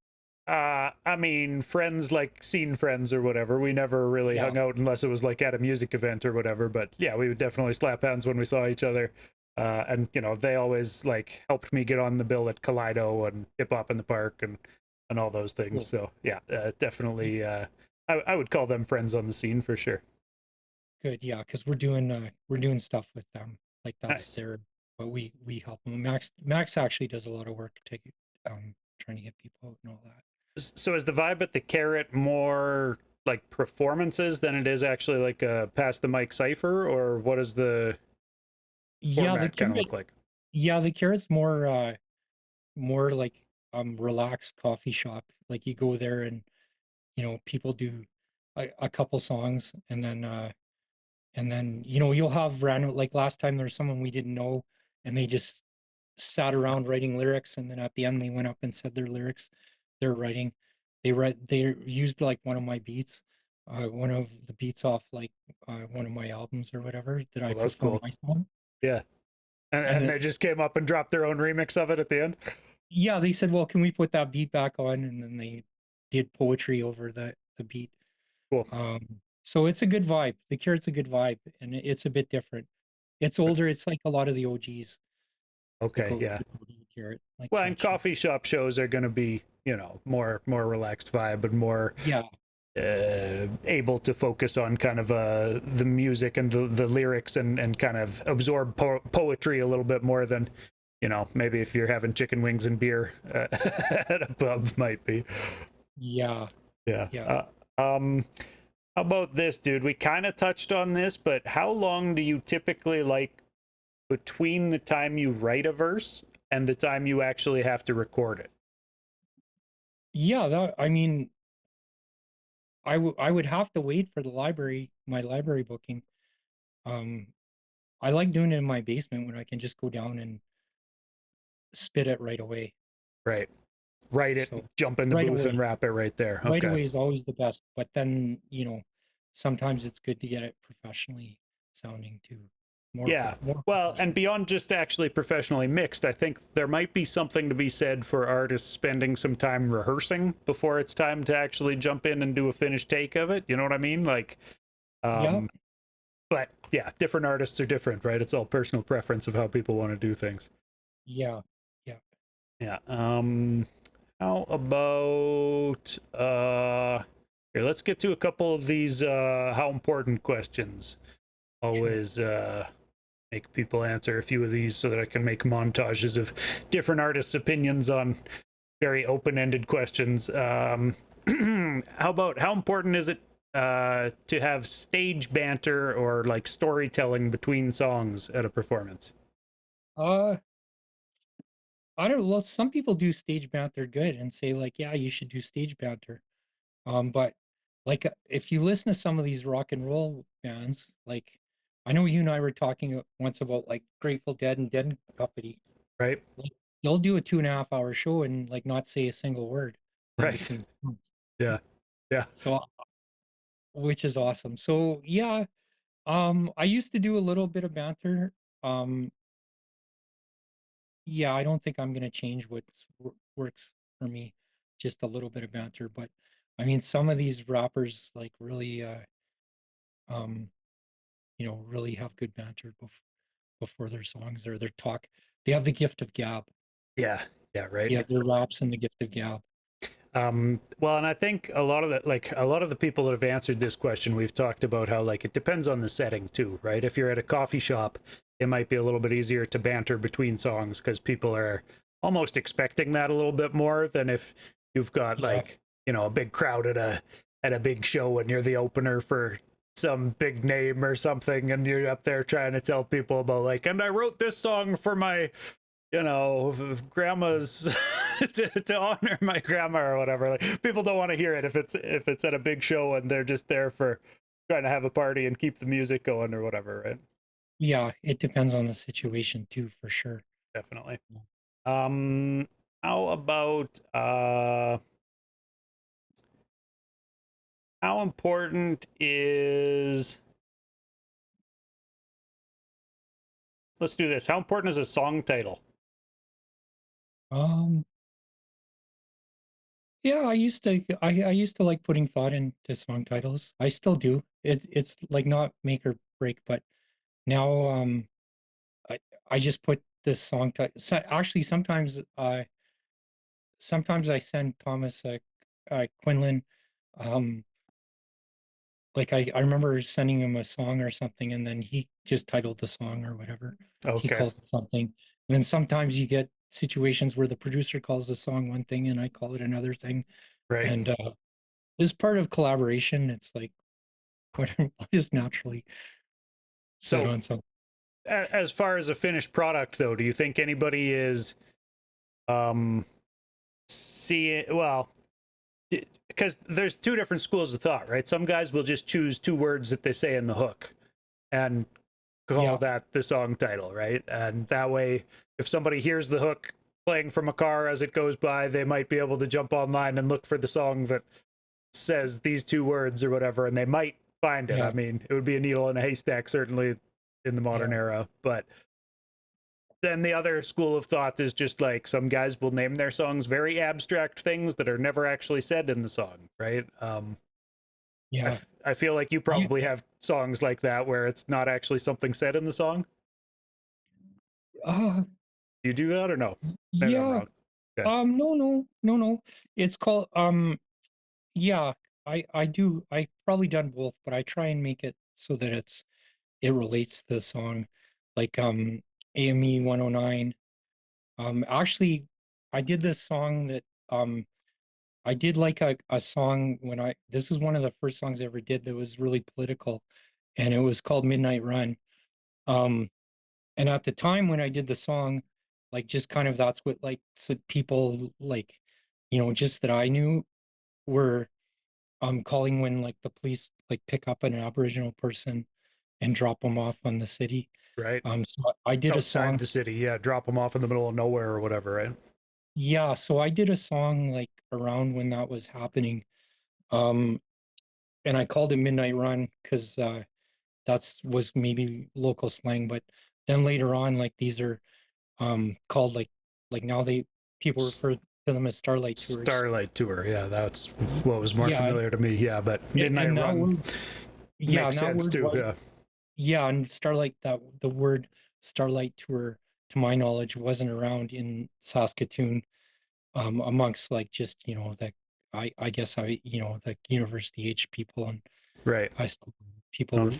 I mean, friends like scene friends or whatever. We never really Yeah, hung out unless it was like at a music event or whatever. But yeah, we would definitely slap hands when we saw each other. And you know, they always like helped me get on the bill at Kaleido and Hip Hop in the Park and all those things. cool. So yeah, definitely. I would call them friends on the scene for sure. Good, yeah, because we're doing stuff with them. Like that's Nice. their, but we help them. Max actually does a lot of work to trying to get people out and all that. So is the vibe at the carrot more like performances than it is actually like a pass the mic cipher, or what does the Yeah, the format kind of carrot. look like? Yeah, the carrot's more like relaxed coffee shop. Like you go there and people do a couple songs, and then you'll have random, like last time there was someone we didn't know, and they just sat around writing lyrics, and then at the end they went up and said their lyrics they're writing. They used like one of my beats, one of the beats off like one of my albums or whatever that I Well, that's took from cool. my phone. Yeah. And And then they just came up and dropped their own remix of it at the end. yeah, they said, well, can we put that beat back on? And then they did poetry over the beat. Cool. So it's a good vibe. The Carrot's a good vibe, and it's a bit different. It's older. It's like a lot of the OGs that Okay. go Yeah. to the Carrot, like Well, and Trench. coffee shop shows are going to be, you know, more relaxed vibe and more Yeah, able to focus on kind of the music and the lyrics and kind of absorb poetry a little bit more than, you know, maybe if you're having chicken wings and beer at a pub might be. yeah, Yeah. yeah. How about this, dude? We kind of touched on this, but how long do you typically like between the time you write a verse and the time you actually have to record it? Yeah, that I mean, I would have to wait for my library booking. Um, I like doing it in my basement when I can just go down and spit it right away. Right. Write it, So jump in the right booth and away. wrap it right there. Right Okay. away is always the best, but then, sometimes it's good to get it professionally sounding too. Yeah. More Well, and professional. beyond just actually professionally mixed, I think there might be something to be said for artists spending some time rehearsing before it's time to actually jump in and do a finished take of it. You know what I mean? Like, Yeah, um, but yeah, different artists are different, right? It's all personal preference of how people want to do things. yeah, yeah. Yeah. How about here, let's get to a couple of these how important questions. Sure. Always make people answer a few of these so that I can make montages of different artists' opinions on very open-ended questions. How about how important is it to have stage banter or like storytelling between songs at a performance? Uh, I don't well, some people do stage banter good and say like, yeah, you should do stage banter. But like if you listen to some of these rock and roll bands, like I know you and I were talking once about like Grateful Dead and Dead Company. Right? Like they'll do a 2.5 hour show and like not say a single word in Right. between songs. Yeah. Yeah. So which is awesome. So yeah, I used to do a little bit of banter. Um, yeah, I don't think I'm gonna change works for me. Just a little bit of banter, but I mean, some of these rappers like really, um, really have good banter before their songs or their talk. They have the gift of gab. Yeah, yeah, right. Yeah, their raps and the gift of gab. Well, and I think a lot of that, like a lot of the people that have answered this question, we've talked about how like it depends on the setting too, right? If you're at a coffee shop, it might be a little bit easier to banter between songs because people are almost expecting that a little bit more than if you've got Yeah, like, a big crowd at a big show and you're the opener for some big name or something and you're up there trying to tell people about like, and I wrote this song for my grandma's to honor my grandma or whatever. Like people don't want to hear it if it's at a big show and they're just there for trying to have a party and keep the music going or whatever, right? yeah, it depends on the situation too, for sure. Definitely. Um how about how important is let's do this. How important is a song title? Um, yeah, I used to like putting thought into song titles. I still do. It's like not make or break, but now I I just put this song title. So actually, sometimes I send Thomas Quinlan, um, like I remember sending him a song or something, and then he just titled the song or whatever. He Okay. calls it something. And then sometimes you get situations where the producer calls the song one thing and I call it another thing. Right. And as part of collaboration, it's like what just naturally set So on something. as far as a finished product though, do you think anybody is um seeing well because there's two different schools of thought, right? Some guys will just choose two words that they say in the hook and call Yeah, that the song title, right? And that way, if somebody hears the hook playing from a car as it goes by, they might be able to jump online and look for the song that says these two words or whatever, and they might find it. I yeah, mean, it would be a needle in a haystack, certainly in the modern yeah, era, but then the other school of thought is just like some guys will name their songs very abstract things that are never actually said in the song, right? yeah. I feel like you I probably have songs like that where it's not actually something said in the song. uh Do you do that or no? Maybe I'm yeah. wrong. Okay. No. It's called yeah, I do. I probably done both, but I try and make it so that it relates to the song. Like AME 109. Actually I did this song that I did like a song when I this was one of the first songs I ever did that was really political, and it was called Midnight Run. Um and at the time when I did the song, like just kind of that's what like so people like, just that I knew were calling when like the police like pick up an Aboriginal person and drop them off on the city. Right. So I did a Outside song. the city. Yeah. Drop them off in the middle of nowhere or whatever. Right. Yeah, so I did a song like around when that was happening. Um, and I called it Midnight Run because that's was maybe local slang, but then later on, like these are called like now they people refer to them as Starlight Tours. Starlight Tour. Yeah. That's what was more Yeah, familiar to me. Yeah. But Midnight and that Run word, yeah, makes and that sense word too. was Yeah. yeah, and Starlight that the word Starlight Tour, to my knowledge, wasn't around in Saskatoon, amongst like just the I guess the university age people and Right. high school people Um,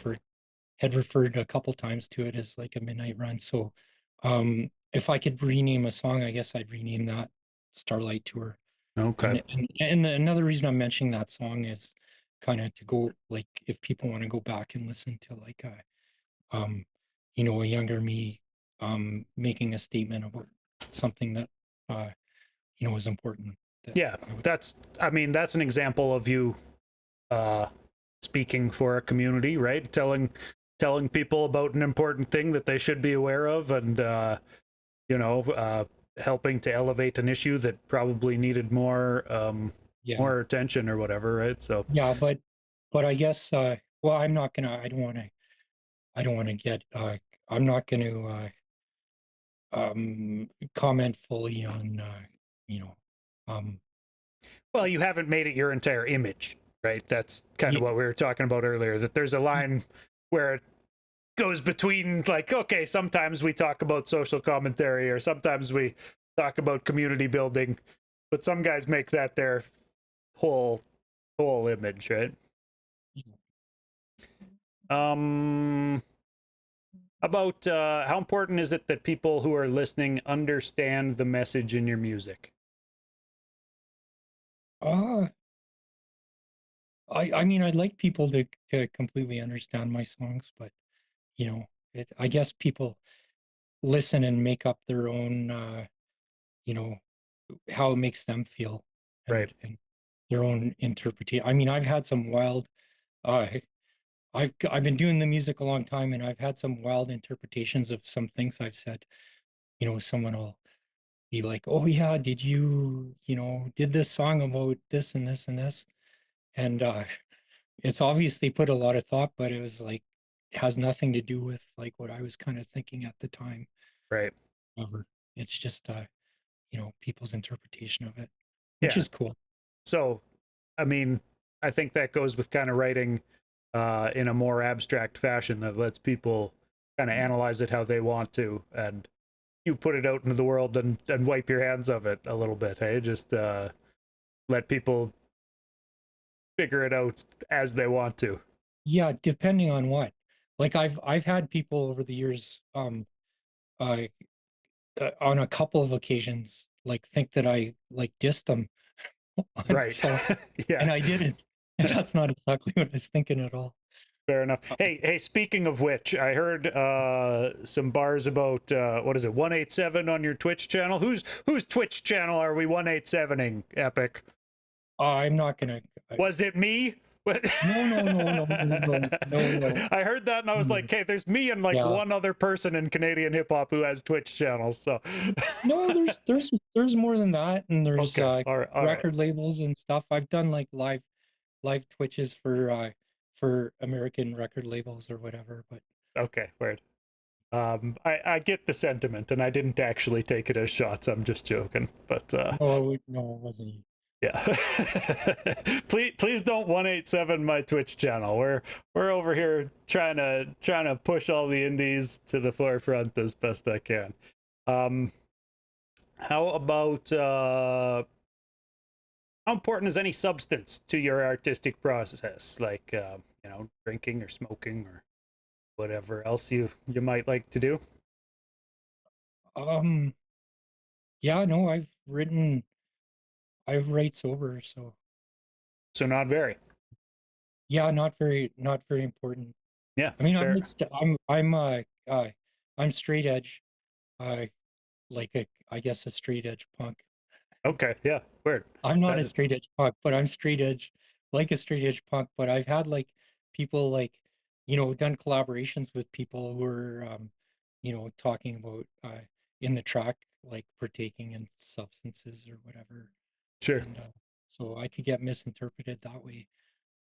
had referred a couple times to it as like a midnight run. So if I could rename a song, I guess I'd rename that Starlight Tour. okay. And another reason I'm mentioning that song is kind of to go like if people want to go back and listen to like um a younger me making a statement about something that uh is important that Yeah. I would. I mean, that's an example of you uh, speaking for a community, right? Telling people about an important thing that they should be aware of, and you know, uh, helping to elevate an issue that probably needed Yeah, more attention or whatever, right? So yeah, but I guess well, I don't want to I don't want to get I'm not going to comment fully on you know um Well, you haven't made it your entire image, right? That's kind of y- what we were talking about earlier, that there's a line where it goes between, like, okay, sometimes we talk about social commentary or sometimes we talk about community building, but some guys make that their whole image, right? Um about how important is it that people who are listening understand the message in your music? uh I mean, I'd like people to completely understand my songs, but I guess people listen and make up their own you know how it makes them feel, Right. and their own interpretation. I mean, I've had some wild uh I've been doing the music a long time, and I've had some wild interpretations of some things I've said. Someone will be like, "Oh yeah, did you, did this song about this and this and this?" And it's obviously put a lot of thought, but it was like it has nothing to do with like what I was kind of thinking at the time. Right. Ever. It's just people's interpretation of it, which Yeah. is cool. So, I mean, I think that goes with kind of writing in a more abstract fashion that lets people kind of analyze it how they want to, and you put it out into the world and wipe your hands of it a little bit. Hey, just let people figure it out as they want to. Yeah, depending on what. Like I've had people over the years uh, on a couple of occasions like think that I like dissed them on a Right. song, Yeah. and I didn't. And that's not exactly what I was thinking at all. Fair enough. Uh, Hey, speaking of which, I heard some bars about what is it, 187 on your Twitch channel? Whose Twitch channel are we 187ing, Epic? I'm not gonna. Was it me? No, no, no, no, no, no, no, no. I heard that and I was Mm, like, hey, there's me and like yeah. one other person in Canadian hip hop who has Twitch channels. So No, there's more than that, and there's okay. All right. All right. record labels and stuff. I've done like live Twitches for American record labels or whatever, but Okay. Word. I get the sentiment and I didn't actually take it as shots. I'm just joking. But no, it wasn't you. yeah. Please don't 187 my Twitch channel. We're over here trying to push all the indies to the forefront as best I can. Um how about how important is any substance to your artistic process, like drinking or smoking or whatever else you might like to do? Um, yeah, no, I write sober, so So not very. yeah, not very important. Yeah, I mean, fair. I'm straight edge, uh, like I guess a straight edge punk. Okay, yeah, weird. I'm not That a is straight edge punk, but I'm straight edge, like a straight edge punk. But I've had like people like, done collaborations with people who are, talking about in the track, like partaking in substances or whatever. sure. And so I could get misinterpreted that way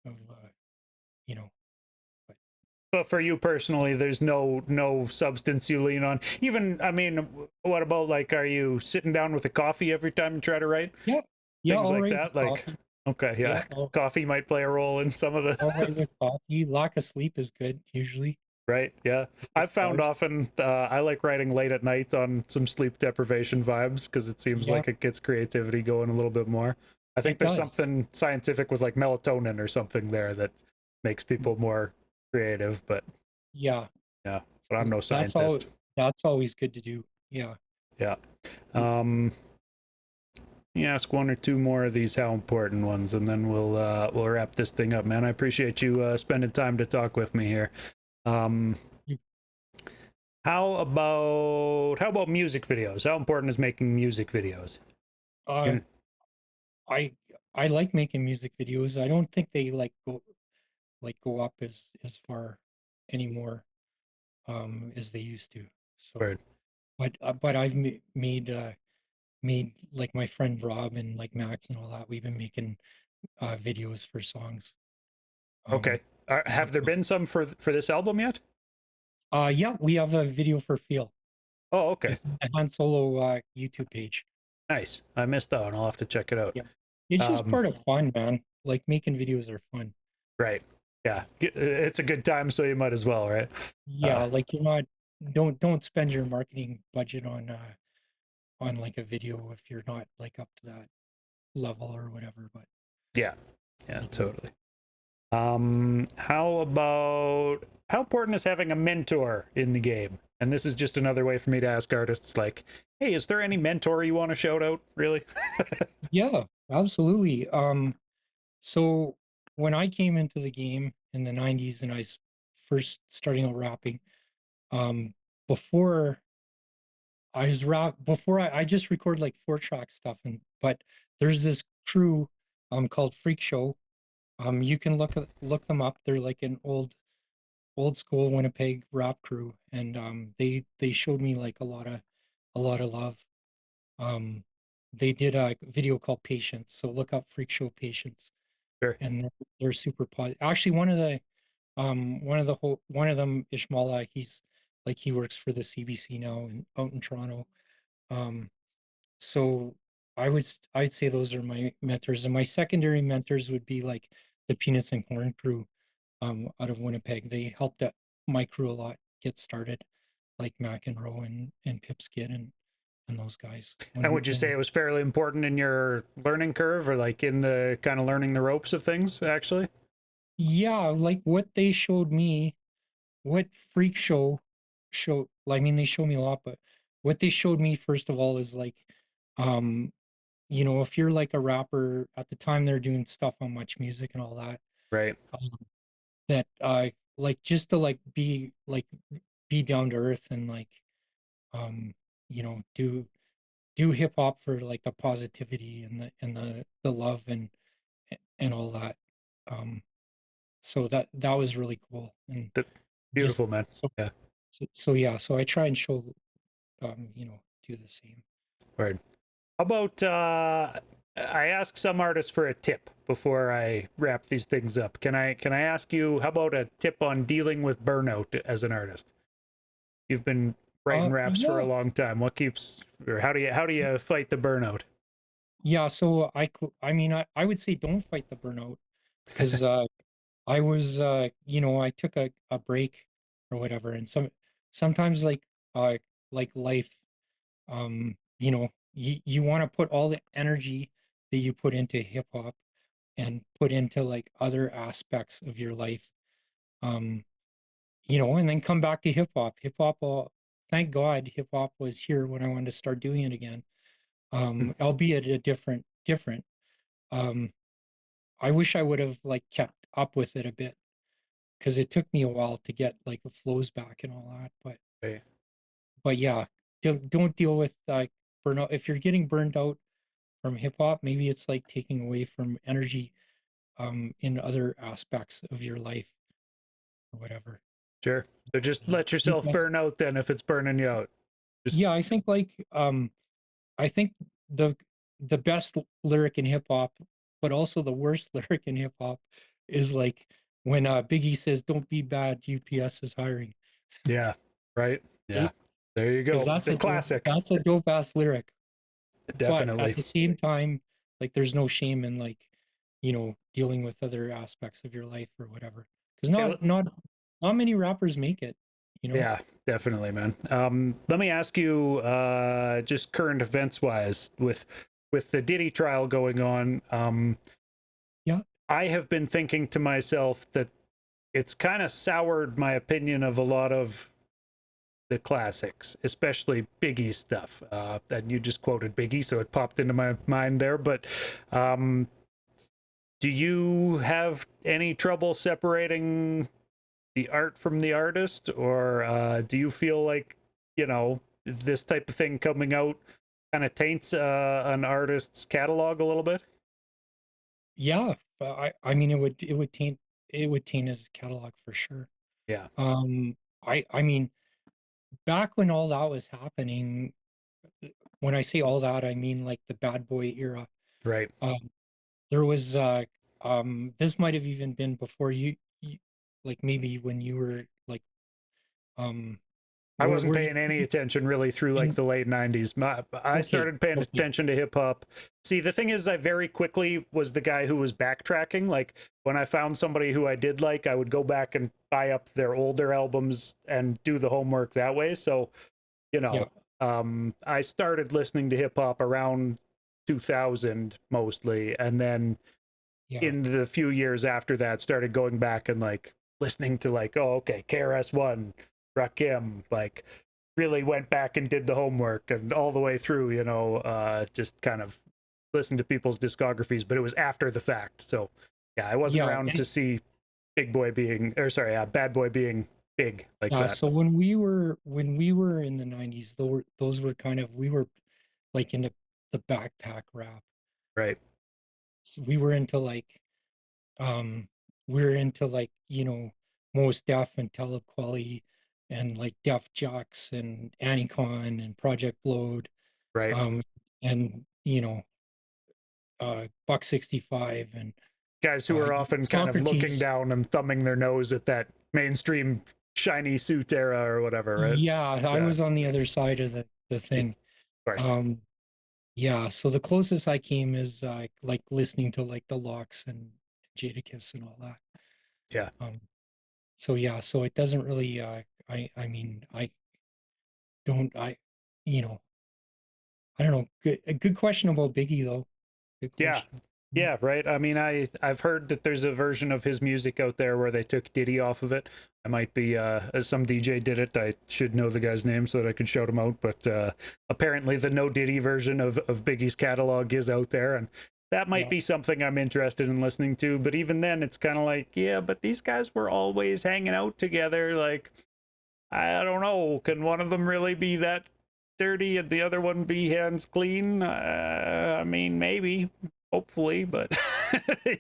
of, you know, but But for you personally, there's no substance you lean on. Even, I mean, what about, like, are you sitting down with a coffee every time you try to write? yeah, yeah, Things all like right with that? Like, coffee. okay, Yeah, yeah. Coffee might play a role in some of all right the with coffee. Lack of sleep is good usually. right, yeah. It I've found does. often I like writing late at night on some sleep deprivation vibes because it seems Yeah, like it gets creativity going a little bit more. I think it there's does. something scientific with like melatonin or something there that makes people more creative, but Yeah. yeah, but I'm no That's all scientist. that's always good to do. Yeah. Yeah. Y- Let me ask one or two more of these how important ones, and then we'll wrap this thing up, man. I appreciate you spending time to talk with me here. Um, y- how about music videos? How important is making music videos? Uh, In, I I like making music videos. I don't think they go up as far anymore as they used to. So, Word. but I've made like my friend Rob and like Max and all that. We've been making videos for songs. Okay. And Have there been some for this album yet? Yeah, we have a video for feel. Oh, okay. It's a Han Solo YouTube page. Nice. I missed that one. I'll have to check it out. Yeah. It's just Um, part of fun, man. Like making videos are fun. right. Yeah. It's a good time, so you might as well, right? Yeah, Uh, like you're not don't spend your marketing budget on like a video if you're not like up to that level or whatever, but yeah. Yeah, yeah. totally. How important is having a mentor in the game? And this is just another way for me to ask artists like, hey, is there any mentor you want to shout out, really? Yeah, absolutely. So when I came into the game in the 90s and first starting out rapping, um, before I just record like 4-track stuff but there's this crew called Freak Show. You can look them up. They're like an old school Winnipeg rap crew, and they showed me like a lot of love. Um, they did a video called Patience, so look up Freak Show Patience, Sure. and they're super positive. Actually, one of them, Ishmala, he works for the CBC now and out in Toronto. Um, so I'd say those are my mentors, and my secondary mentors would be like the Peanuts and Corn crew, out of Winnipeg. They helped my crew a lot get started, like Mac and Rowe and Pipskid and those guys. And would you say When it was fairly important in your learning curve or like in the kind of learning the ropes of things, actually? Yeah, like what they showed me, what Freak Show, I mean, they showed me a lot, but what they showed me first of all is like, um, if you're like a rapper at the time, they're doing stuff on Much Music and all that, Right. um, that like just to like be down to earth and like um do hip hop for like the positivity and the love and all that. Um, so that was really cool and The, just beautiful, man. so Yeah. so yeah. So I try and show do the same. Word. How about I ask some artists for a tip before I wrap these things up. Can I ask you how about a tip on dealing with burnout as an artist? You've been writing raps for a Yeah, long time. What keeps or how do you fight the burnout? yeah. So I mean I would say don't fight the burnout because I was I took a break or whatever, and sometimes uh like life, you want to put all the energy that you put into hip hop and put into like other aspects of your life, um and then come back to hip hop. Thank God hip hop was here when I wanted to start doing it again, albeit a different. um I wish I would have like kept up with it a bit because it took me a while to get like the flows back and all that. Right. But yeah, don't deal with like burnout. If you're getting burned out from hip hop, maybe it's like taking away from energy in other aspects of your life or whatever. Sure. So just Yeah. let yourself burn out then if it's burning you out. Just Yeah, I think I think the the best lyric in hip hop, but also the worst lyric in hip hop is like when Biggie says, "Don't be bad, UPS is hiring." yeah. Right. Yeah. There you Because go. It's a classic. that's a dope ass lyric. But at Definitely. the same time, like there's no shame in like, dealing with other aspects of your life or whatever. Because Hey, not many rappers make it, you know? yeah, definitely, man. Let me ask you, just current events wise, with the Diddy trial going on. Yeah. I have been thinking to myself that it's kind of soured my opinion of a lot of the classics, especially Biggie stuff. And you just quoted Biggie, so it popped into my mind there. But um, do you have any trouble separating the art from the artist, or do you feel like this type of thing coming out kind of taints an artist's catalog a little bit? Yeah. I mean it would taint his catalog for sure. Yeah, I mean, back when all that was happening, when I say all that, I mean like the bad boy era. right. Um, there was this might have even been before you like maybe when you were like Um, I where wasn't where you paying any attention really through like in the late 90s. I okay, started paying okay. attention to hip hop. See, the thing is, I very quickly was the guy who was backtracking. Like when I found somebody who I did like, I would go back and buy up their older albums and do the homework that way. So, you Yeah, know, I started listening to hip hop around 2000 mostly. And then yeah, in the few years after that, started going back and like listening to like, oh, okay, KRS-One, Rakim, like really went back and did the homework and all the way through, just kind of listened to people's discographies, but it was after the fact. So yeah, I wasn't yeah, around and to see Bad Boy being big like yeah. that. So when we were in the 90s, those were kind of we were like into the backpack rap. Right. So um we were into like, Most Def and Talib Kweli and like Def Jux and Anicon and Project Blowed, Right. um and Buck 65 and Guys who are often kind of looking Socrates. down and thumbing their nose at that mainstream shiny suit era or whatever, right? Yeah, I Uh, was on the other side of the of thing. course. Um, yeah, so the closest I came is like listening to like the Locks and Jadakiss and all that. Yeah. Um, so yeah, so it doesn't really I mean I don't I you know I don't know. A good question about Biggie though. Good Yeah. question. Mm. Yeah, right. I mean, I've heard that there's a version of his music out there where they took Diddy off of it. I might be some DJ did it. I should know the guy's name so that I can shout him out, but apparently the no Diddy version of Biggie's catalog is out there, and that might Yeah, be something I'm interested in listening to, but even then it's kind of like, yeah, but these guys were always hanging out together, like I don't know. Can one of them really be that dirty and the other one be hands clean? I mean, maybe, hopefully, but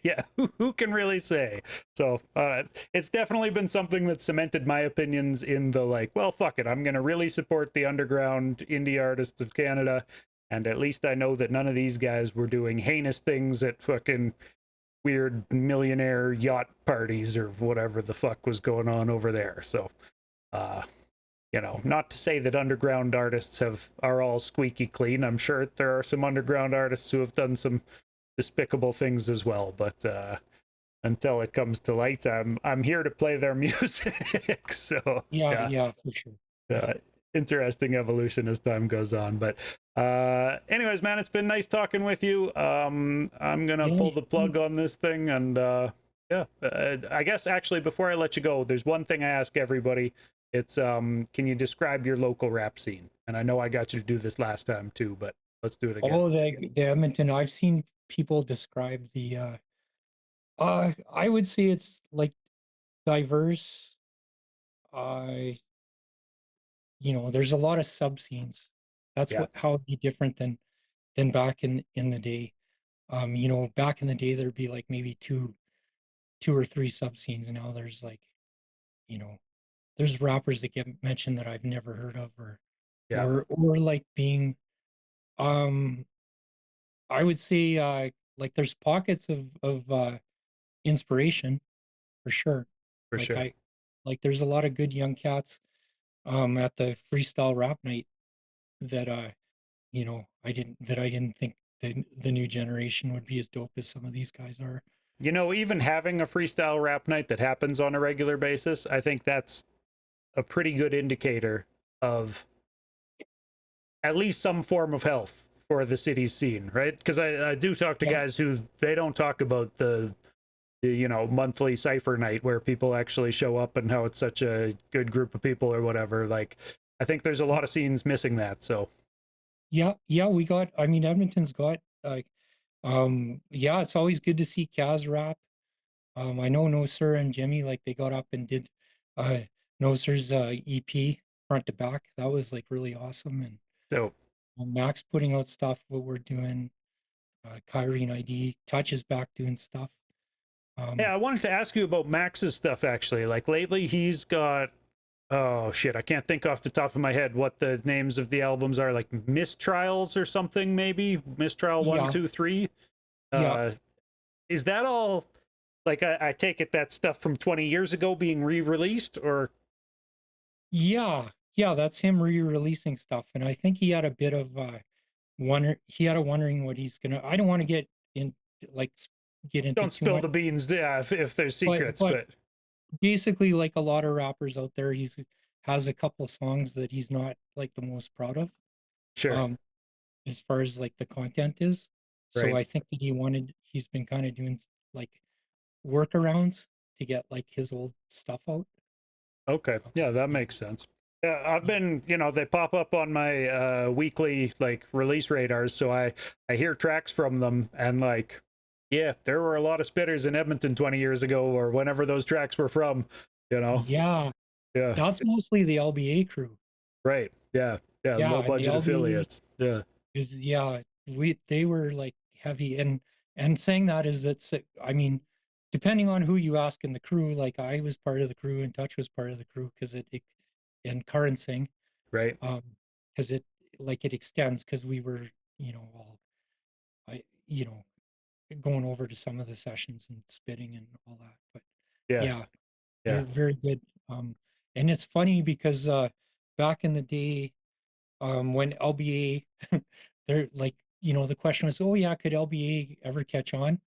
yeah, who can really say? So it's definitely been something that cemented my opinions in the like, well, fuck it. I'm going to really support the underground indie artists of Canada. And at least I know that none of these guys were doing heinous things at fucking weird millionaire yacht parties or whatever the fuck was going on over there. So, uh, not to say that underground artists are all squeaky clean. I'm sure there are some underground artists who have done some despicable things as well, but until it comes to light, I'm here to play their music. So yeah, yeah, yeah, for sure. Yeah, uh, interesting evolution as time goes on. But anyways, man, it's been nice talking with you. I'm gonna yeah. pull the plug on this thing, and yeah, I guess actually before I let you go, there's one thing I ask everybody. It's can you describe your local rap scene? And I know I got you to do this last time too, but let's do it again. Oh, the Edmonton. I've seen people describe I would say it's like diverse. Uh, there's a lot of sub scenes. That's Yeah, how it'd be different than back in the day. Back in the day there'd be like maybe two or three sub scenes. Now there's like, you know, there's rappers that get mentioned that I've never heard of yeah, or like being um I would say like there's pockets of inspiration for sure. for Like sure. I like there's a lot of good young cats at the freestyle rap night that I didn't think the new generation would be as dope as some of these guys are. Even having a freestyle rap night that happens on a regular basis, I think that's a pretty good indicator of at least some form of health for the city's scene, right? Because I do talk to Yeah, guys who they don't talk about the monthly cipher night where people actually show up and how it's such a good group of people or whatever. Like, I think there's a yeah, lot of scenes missing that. So yeah, yeah. I mean, Edmonton's got like, yeah. It's always good to see Kaz rap. I know No Sir and Jimmy like they got up and did uh No Sir's EP front to back. That was like really awesome. And so Max putting out stuff. What we're doing. Kyrie and ID Touch is back doing stuff. yeah, Um, I wanted to ask you about Max's stuff actually. Like lately, he's got oh shit, I can't think off the top of my head what the names of the albums are. Like Mistrials or something, maybe Mistrial one, yeah, two, three. yeah. Uh, is that all? Like I take it that stuff from 20 years ago being re-released, or Yeah, yeah, that's him re-releasing stuff, and I think he had a bit of wondering what he's gonna. I don't want to get in like get into Don't too spill much, the beans, yeah, if there's secrets, but but basically, like a lot of rappers out there, he's has a couple songs that he's not like the most proud of, sure, um, as far as like the content is. So right. I think that he's been kind of doing like workarounds to get like his old stuff out. Okay. Yeah, that Yeah, makes sense. Yeah, I've yeah, been, they pop up on my weekly like release radars, so I hear tracks from them and like yeah, there were a lot of spitters in Edmonton 20 years ago or whenever those tracks were from, you know. yeah. Yeah, That's mostly the LBA crew. right. Yeah. Yeah, Yeah, low and the budget LBA affiliates. Yeah. is yeah, we they were like heavy and saying that is I mean, depending on who you ask in the crew, like I was part of the crew and Touch was part of the crew because it and Current Sing, Right. um, because it like it extends because we were, all I going over to some of the sessions and spitting and all that. But Yeah. yeah, Yeah. they're very good. And it's funny because back in the day, when LBA, they're like, the question was, oh yeah, could LBA ever catch on?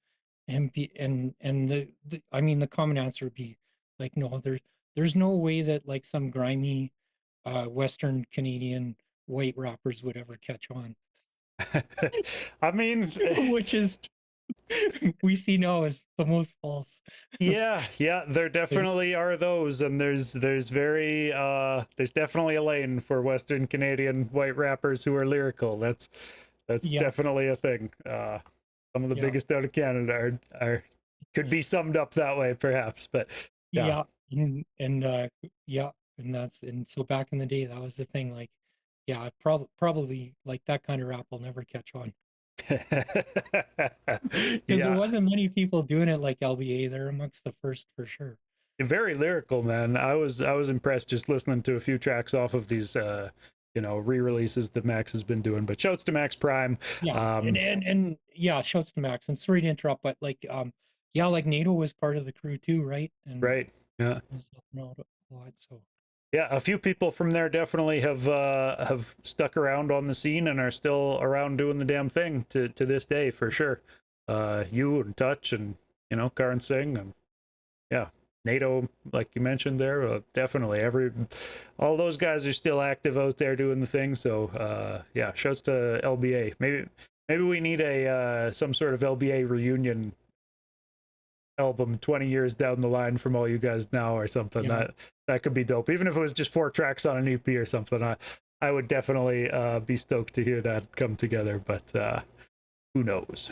And be and the I mean the common answer would be like, no, there's no way that like some grimy Western Canadian white rappers would ever catch on, I mean, which is we see now as the most false. yeah, yeah, there Like, definitely are those, and there's definitely a lane for Western Canadian white rappers who are lyrical. That's yeah, definitely a thing. Some of the yeah, biggest out of Canada are could be summed up that way, perhaps. But yeah. yeah, yeah, and so back in the day that was the thing. Like, yeah, probably like that kind of rap will never catch on. Because there Yeah, wasn't many people doing it like LBA. They're amongst the first for sure. very lyrical, man. I was impressed just listening to a few tracks off of these re-releases that Max has been doing. But shouts to Max Prime. Yeah, and um and and yeah, shouts to Max. And sorry to interrupt, but like yeah, like NATO was part of the crew too, right? And right, yeah. he's helping out a lot. So Yeah, a few people from there definitely have stuck around on the scene and are still around doing the damn thing to this day for sure. You and Touch and Karan Singh and yeah, NATO, like you mentioned there, definitely all those guys are still active out there doing the thing. So yeah, shouts to LBA. Maybe we need a some sort of LBA reunion album 20 years down the line from all you guys now or something. yeah, That could be dope, even if it was just 4 tracks on an EP or something. I would definitely be stoked to hear that come together, but who knows.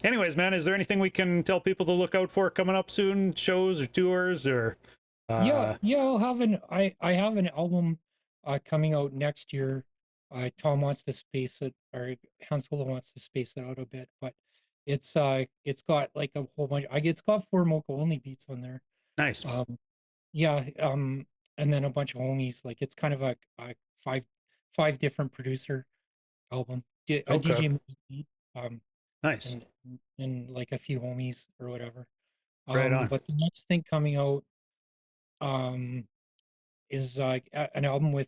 Anyways, man, is there anything we can tell people to look out for coming up soon, shows or tours or yeah, uh yeah. I have an album coming out next year. Tom wants to space it, or Hansel wants to space it out a bit, but it's got like a whole bunch. It's got 4 Mocha only beats on there. nice. Um, yeah, and then a bunch of homies. Like it's kind of a five different producer album. A Okay, DJ beat, um, nice. and like a few homies or whatever. Right on. But the next thing coming out um is an album with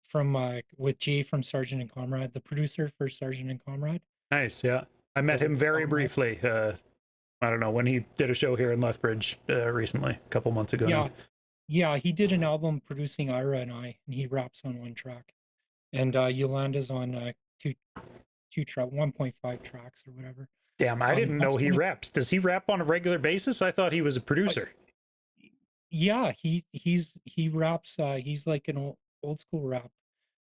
from with Jay from Sergeant and Comrade, the producer for Sergeant and Comrade. Nice. Yeah, I met So him very briefly. I don't know when he did a show here in Lethbridge recently, a couple months ago now. yeah, yeah, he did an album producing Ira and I, and he raps on one track, and Yolanda's on two track 1.5 tracks or whatever. Damn, I didn't That's know he gonna raps. Does he rap on a regular basis? I thought he was a uh, producer. yeah, he raps. He's like an old school rap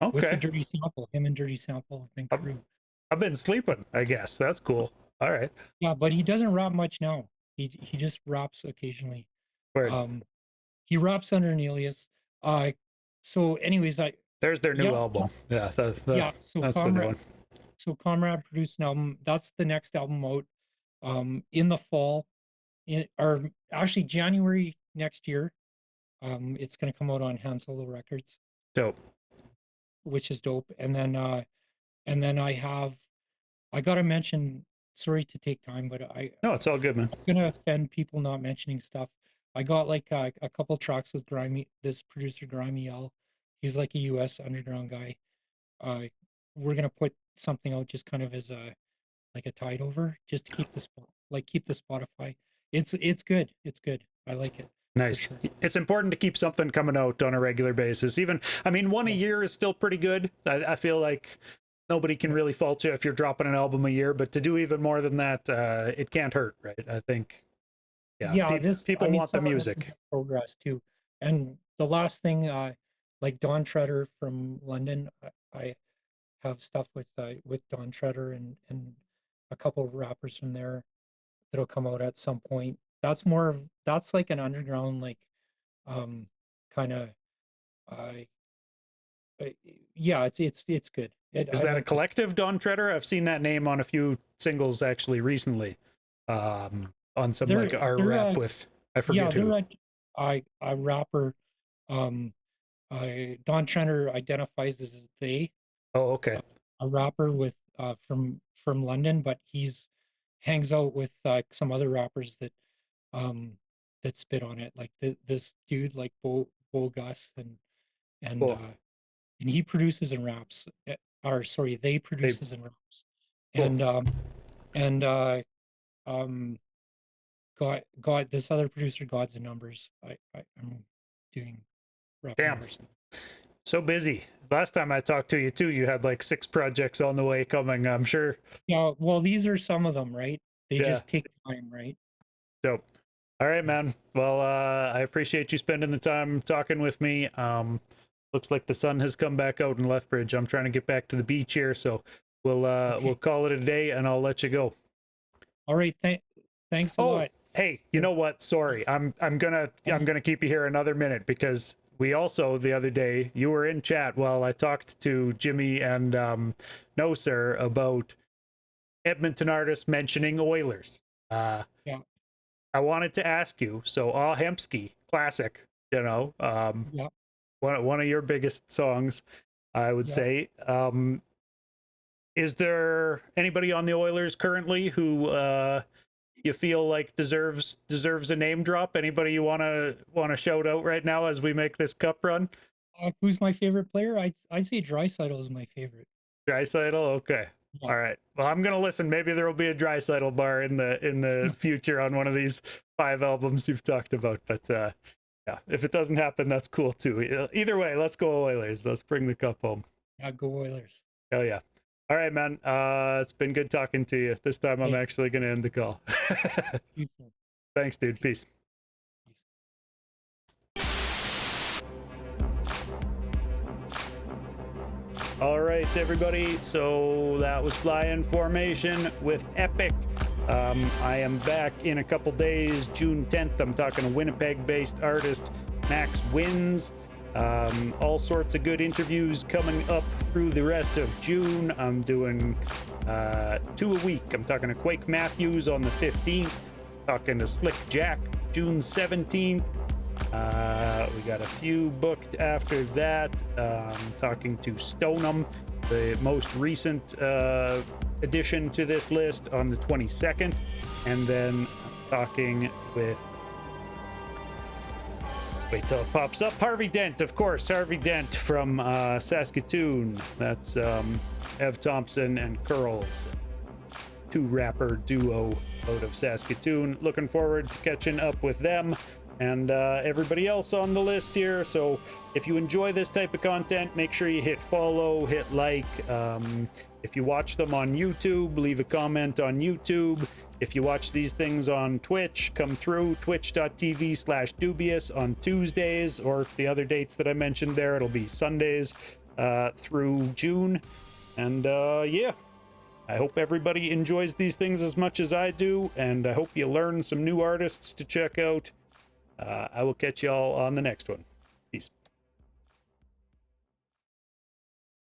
with the Okay. Dirty Sample. Him and Dirty Sample have been I've, crew. I've been sleeping, I guess. That's cool. All right. Yeah, but he doesn't rap much now. He just raps occasionally. Word. Um, he raps under an alias. Uh, so anyways, There's their new yeah, album. Yeah, yeah. So that's the new one. Comrade produced an album. That's the next album out. In the fall, or actually January next year. It's gonna come out on Han Solo Records, Dope. which is dope. And then I gotta mention. Sorry to take time, but No, it's all good, man. I'm gonna offend people not mentioning stuff. I got like a couple tracks with this producer Grimy L. He's like a US underground guy. Uh, we're gonna put something out just kind of as a like a tide over, just to keep the keep the Spotify. It's good. It's good. I like it for Nice. sure. It's important to keep something coming out on a regular basis. Even, I mean, one a Yeah, year is still pretty good. I feel like nobody can yeah, really fault you if you're dropping an album a year, but to do even more than that, it can't hurt, right? I think, yeah, yeah. I people mean, want the some of this is music. in progress too. And the last thing, like Don Treader from London, I have stuff with Don Treader and a couple of rappers from there that'll come out at some point. That's like an underground um kind of uh, uh yeah, it's good. Is I that a don't just collective, Don Treader? I've seen that name on a few singles actually recently, on some like art they're rap with, I yeah, forget they're who. a rapper. um I Don Trenner identifies as they, Oh, okay. a rapper with from London, but he's hangs out with some other rappers um that spit on it, like this dude like Bo Gus and Cool. uh and he produces and raps, or sorry, they They, produces and raps. cool. And and um got this other producer, Gods and Numbers. I'm doing rap Damn. numbers. So busy. Last time I talked to you too, you had like 6 projects on the way coming, I'm sure. Yeah, well, these are some of them, right? They Yeah. just take time, right? Dope. All right, Yeah. man. Well, I appreciate you spending the time talking with me. Looks like the sun has come back out in Lethbridge. I'm trying to get back to the beach here, so we'll Okay. call it a day, and I'll let you go. All right. Thanks a Oh, lot. hey, you For, know what? Sorry, I'm gonna keep you here another minute because we also the other day you were in chat while I talked to Jimmy and No Sir about Edmonton artists mentioning Oilers. Uh, yeah. I wanted to ask you, so All Hempsky, classic, you know, Yeah. one of your biggest songs, I would Yeah. say. Is there anybody on the Oilers currently who you feel like deserves a name drop? Anybody you wanna shout out right now as we make this cup run? Who's my favorite player? I'd say Draisaitl is my favorite. Drysaitel? Okay. Yeah. All right. Well, I'm gonna listen. Maybe there will be a Drysaitel bar in the future on one of these 5 albums you've talked about. But yeah, if it doesn't happen, that's cool too. Either way, let's go Oilers. Let's bring the cup home. Yeah. Go Oilers. Hell yeah. All right, man. It's been good talking to you. This time I'm Okay. actually gonna end the call. You too. Thanks, dude. Okay. Peace. Peace. All right, everybody. So that was Fly In Formation with Epic. I am back in a couple days, June 10th. I'm talking a Winnipeg-based artist, Max Wins. All sorts of good interviews coming up through the rest of June. I'm doing 2 a week. I'm talking to Quake Matthews on the 15th, talking to Slick Jack June 17th. We got a few booked after that. Talking to Stoneham, the most recent addition to this list, on the 22nd. And then talking with, wait till it pops up, Harvey Dent, of course. Harvey Dent from Saskatoon. That's Ev Thompson and Curls, 2-rapper duo out of Saskatoon. Looking forward to catching up with them and everybody else on the list here. So if you enjoy this type of content, make sure you hit follow, hit like. If you watch them on YouTube, leave a comment on YouTube. If you watch these things on Twitch, come through twitch.tv/Doobyis on Tuesdays, or the other dates that I mentioned there. It'll be Sundays through June. And yeah, I hope everybody enjoys these things as much as I do, and I hope you learn some new artists to check out. I will catch y'all on the next one.